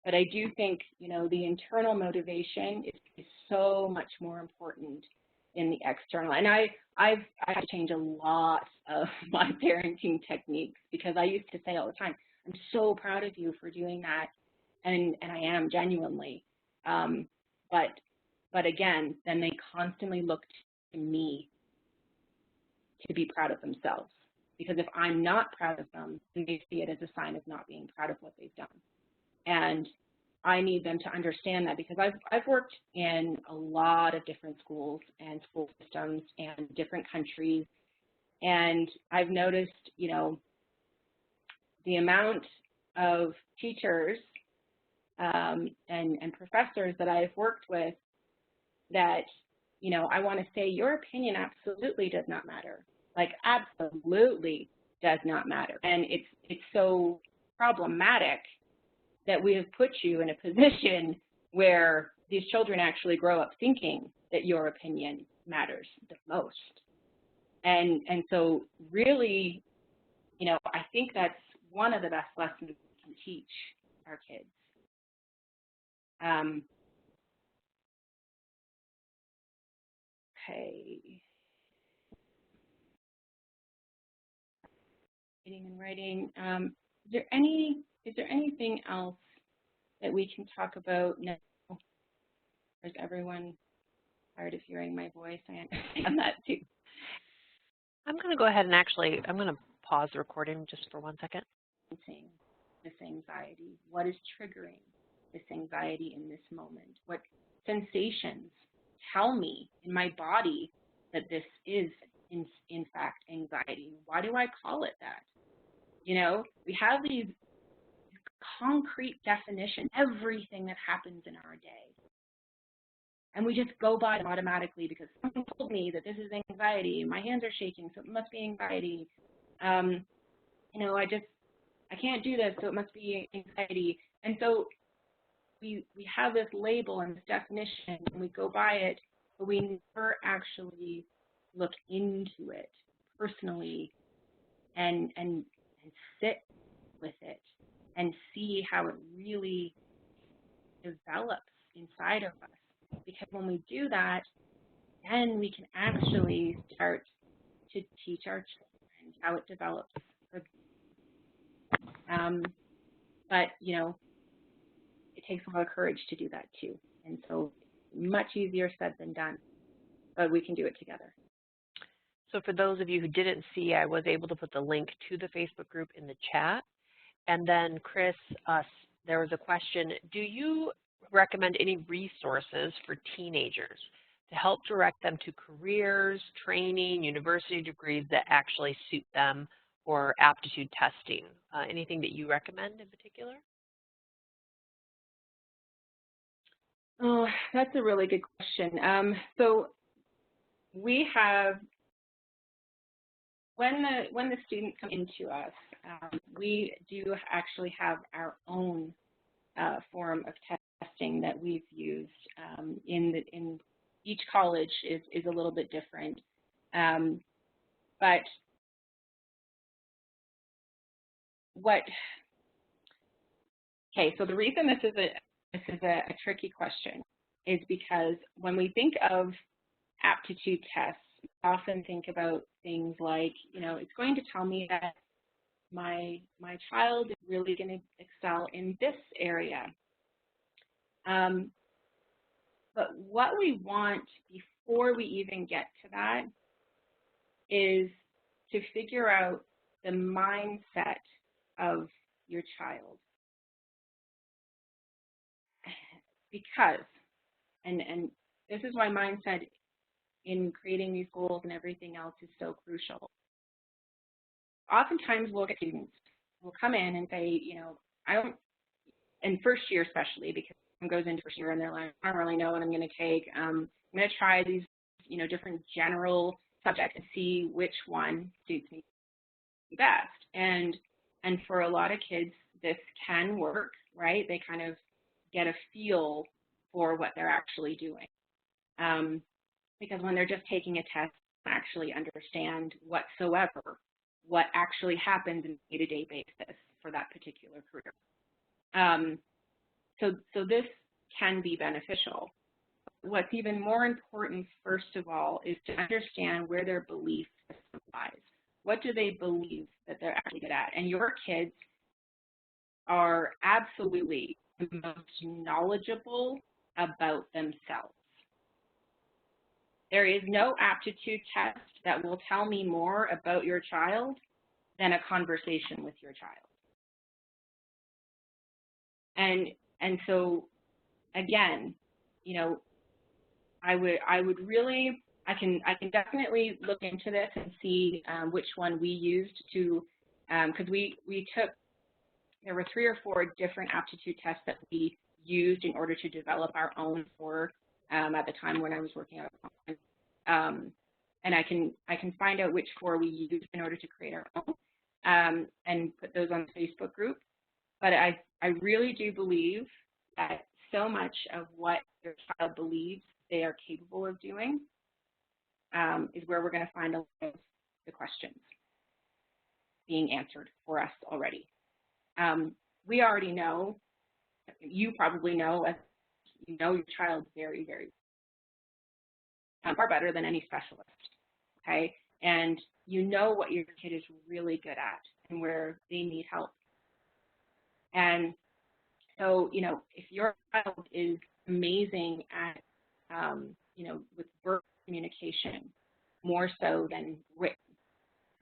[SPEAKER 2] But I do think, you know, the internal motivation is so much more important in the external. And I've had to change a lot of my parenting techniques because I used to say all the time, I'm so proud of you for doing that, and I am genuinely. But again, then they constantly look to me to be proud of themselves, because if I'm not proud of them, then they see it as a sign of not being proud of what they've done. And I need them to understand that, because I've worked in a lot of different schools and school systems and different countries, and I've noticed, you know, the amount of teachers and professors that I've worked with that, you know, I want to say your opinion absolutely does not matter. Like, absolutely does not matter. And it's so problematic that we have put you in a position where these children actually grow up thinking that your opinion matters the most. And so really, you know, I think that's one of the best lessons we can teach our kids. Okay. Reading and writing. Is there anything else that we can talk about now? Or is everyone tired of hearing my voice? I understand that too.
[SPEAKER 1] I'm going to go ahead and I'm going to pause the recording just for 1 second.
[SPEAKER 2] This anxiety. What is triggering this anxiety in this moment? What sensations tell me in my body that this is, in fact, anxiety? Why do I call it that? You know, we have these concrete definitions, everything that happens in our day. And we just go by it automatically because someone told me that this is anxiety. My hands are shaking, so it must be anxiety. You know, I can't do this, so it must be anxiety. And so we have this label and this definition, and we go by it, but we never actually look into it personally and sit with it and see how it really develops inside of us. Because when we do that, then we can actually start to teach our children how it develops. But, you know, it takes a lot of courage to do that too. And so much easier said than done, but we can do it together.
[SPEAKER 1] So for those of you who didn't see, I was able to put the link to the Facebook group in the chat. And then, Chris, there was a question, do you recommend any resources for teenagers to help direct them to careers, training, university degrees that actually suit them, or aptitude testing? Anything that you recommend in particular?
[SPEAKER 2] Oh, that's a really good question. So we have, when the students come into us, we do actually have our own form of testing that we've used in each college is a little bit different. But okay, so the reason this is a tricky question is because when we think of aptitude tests, we often think about things like, it's going to tell me that my child is really going to excel in this area. But what we want before we even get to that is to figure out the mindset of your child. Because, and this is why mindset in creating these goals and everything else is so crucial. Oftentimes we'll get students will come in and say, I don't, in first year especially, because someone goes into first year and they're like, I don't really know what I'm going to take. I'm going to try these, different general subjects and see which one suits me best. And for a lot of kids, this can work, right? They kind of get a feel for what they're actually doing. Because when they're just taking a test, they don't actually understand whatsoever what actually happens on a day-to-day basis for that particular career. So this can be beneficial. What's even more important, first of all, is to understand where their belief system lies. What do they believe that they're actually good at? And your kids are absolutely the most knowledgeable about themselves. There is no aptitude test that will tell me more about your child than a conversation with your child. And so, again, I can definitely look into this and see which one we used to, because there were 3 or 4 different aptitude tests that we used in order to develop our own for at the time when I was working at a conference. And I can find out which 4 we used in order to create our own and put those on the Facebook group. But I really do believe that so much of what your child believes they are capable of doing is where we're going to find a lot of the questions being answered for us already. We already know, you probably know, as you know your child very, very far better than any specialist, okay? And you know what your kid is really good at and where they need help. And so, if your child is amazing at, with verbal communication, more so than written,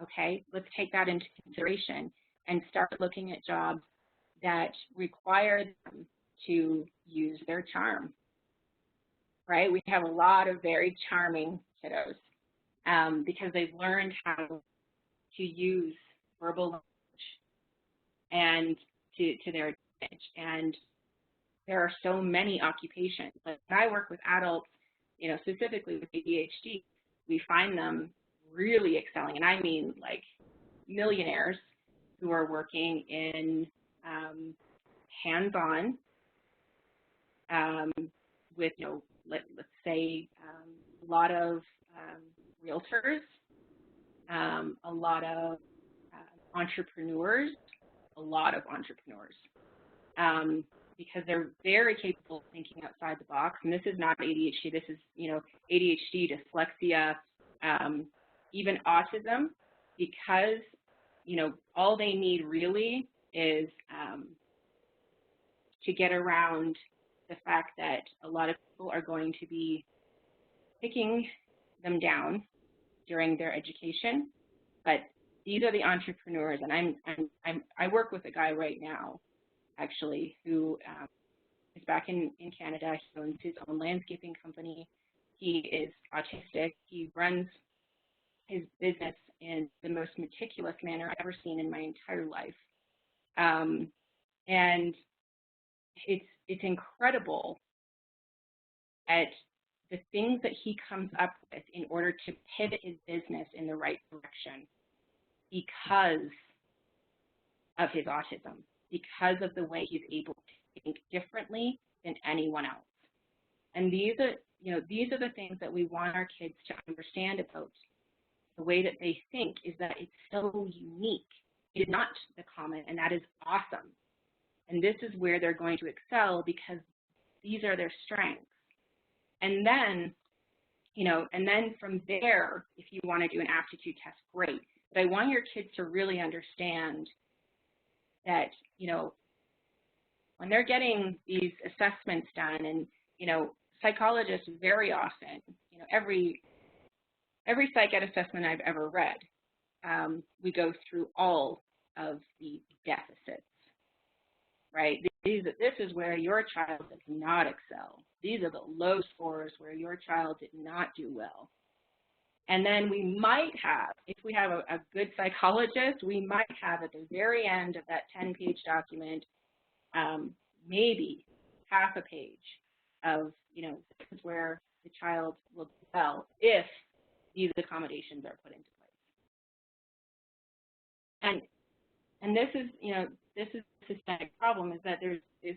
[SPEAKER 2] okay, let's take that into consideration and start looking at jobs that require them to use their charm, right? We have a lot of very charming kiddos because they've learned how to use verbal language and to their advantage. And there are so many occupations. Like when I work with adults, specifically with ADHD, we find them really excelling, and I mean like millionaires who are working in hands-on with, let's say a lot of realtors, a lot of entrepreneurs, because they're very capable of thinking outside the box. And this is not ADHD. This is, ADHD, dyslexia, even autism, because, all they need really is to get around the fact that a lot of people are going to be picking them down during their education. But these are the entrepreneurs, and I work with a guy right now, actually, who is back in Canada. He owns his own landscaping company. He is autistic. He runs his business in the most meticulous manner I've ever seen in my entire life. And it's incredible at the things that he comes up with in order to pivot his business in the right direction because of his autism, because of the way he's able to think differently than anyone else. And these you know, these are the things that we want our kids to understand about the way that they think, is that it's so unique. It is not the common, and that is awesome. And this is where they're going to excel because these are their strengths. And then, you know, and then from there, if you want to do an aptitude test, great. But I want your kids to really understand that, you know, when they're getting these assessments done, and, you know, psychologists very often, you know, every psych ed assessment I've ever read, we go through all of the deficits, right? This is where your child does not excel. These are the low scores where your child did not do well. And then we might have, if we have a good psychologist, we might have at the very end of that 10-page document, maybe half a page of, you know, this is where the child will do well if these accommodations are put into place. And this is, you know, this is a systemic problem, is that there's this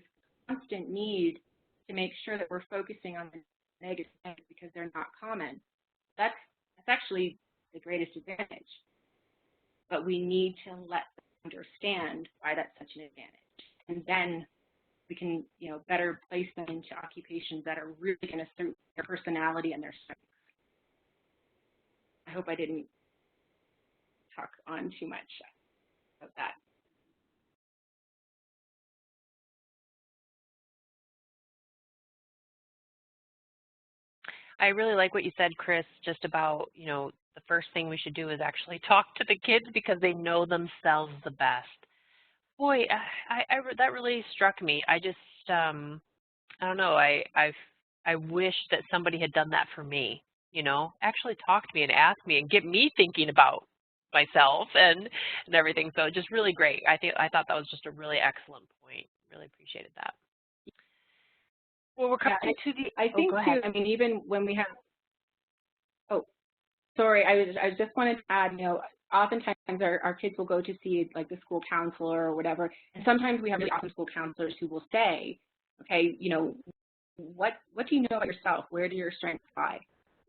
[SPEAKER 2] constant need to make sure that we're focusing on the negative things because they're not common. That's actually the greatest advantage. But we need to let them understand why that's such an advantage. And then we can, you know, better place them into occupations that are really going to suit their personality and their strengths. I hope I didn't talk on too much about that.
[SPEAKER 1] I really like what you said, Chris, just about, you know, the first thing we should do is actually talk to the kids because they know themselves the best. Boy, that really struck me. I just, I don't know, I wish that somebody had done that for me, you know, actually talk to me and ask me and get me thinking about myself and everything. So just really great. I thought that was just a really excellent point. Really appreciated that. Well, we're coming to the.
[SPEAKER 2] I think
[SPEAKER 1] go
[SPEAKER 2] too.
[SPEAKER 1] ahead.
[SPEAKER 2] I mean, even when we have. Oh, sorry. I just wanted to add. You know, oftentimes our kids will go to see like the school counselor or whatever, and sometimes we have really awesome school counselors who will say, okay, you know, what do you know about yourself? Where do your strengths lie?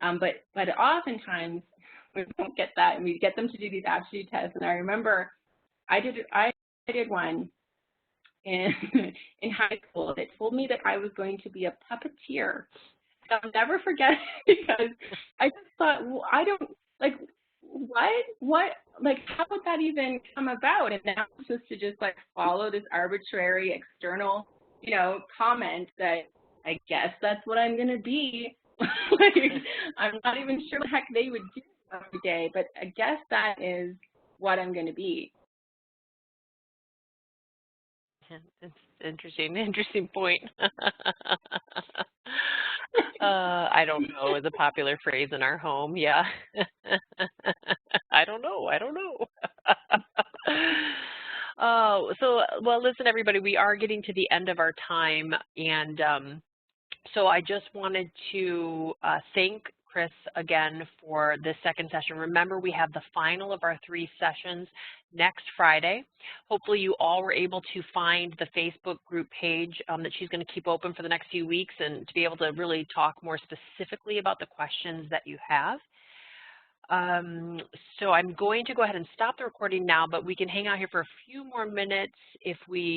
[SPEAKER 2] But oftentimes we don't get that, and we get them to do these aptitude tests. And I remember I did one in high school that told me that I was going to be a puppeteer. And I'll never forget it because I just thought, well, I don't, like, what, like, how would that even come about? And now I'm supposed to just, like, follow this arbitrary external, you know, comment that I guess that's what I'm going to be. Like, I'm not even sure what the heck they would do every day, but I guess that is what I'm going to be.
[SPEAKER 1] It's interesting point. I don't know is a popular phrase in our home. Yeah. I don't know. So, well, listen, everybody, we are getting to the end of our time. And so I just wanted to thank Chris again for this second session. Remember, we have the final of our 3 sessions next Friday. Hopefully you all were able to find the Facebook group page that she's going to keep open for the next few weeks and to be able to really talk more specifically about the questions that you have. So I'm going to go ahead and stop the recording now, but we can hang out here for a few more minutes if we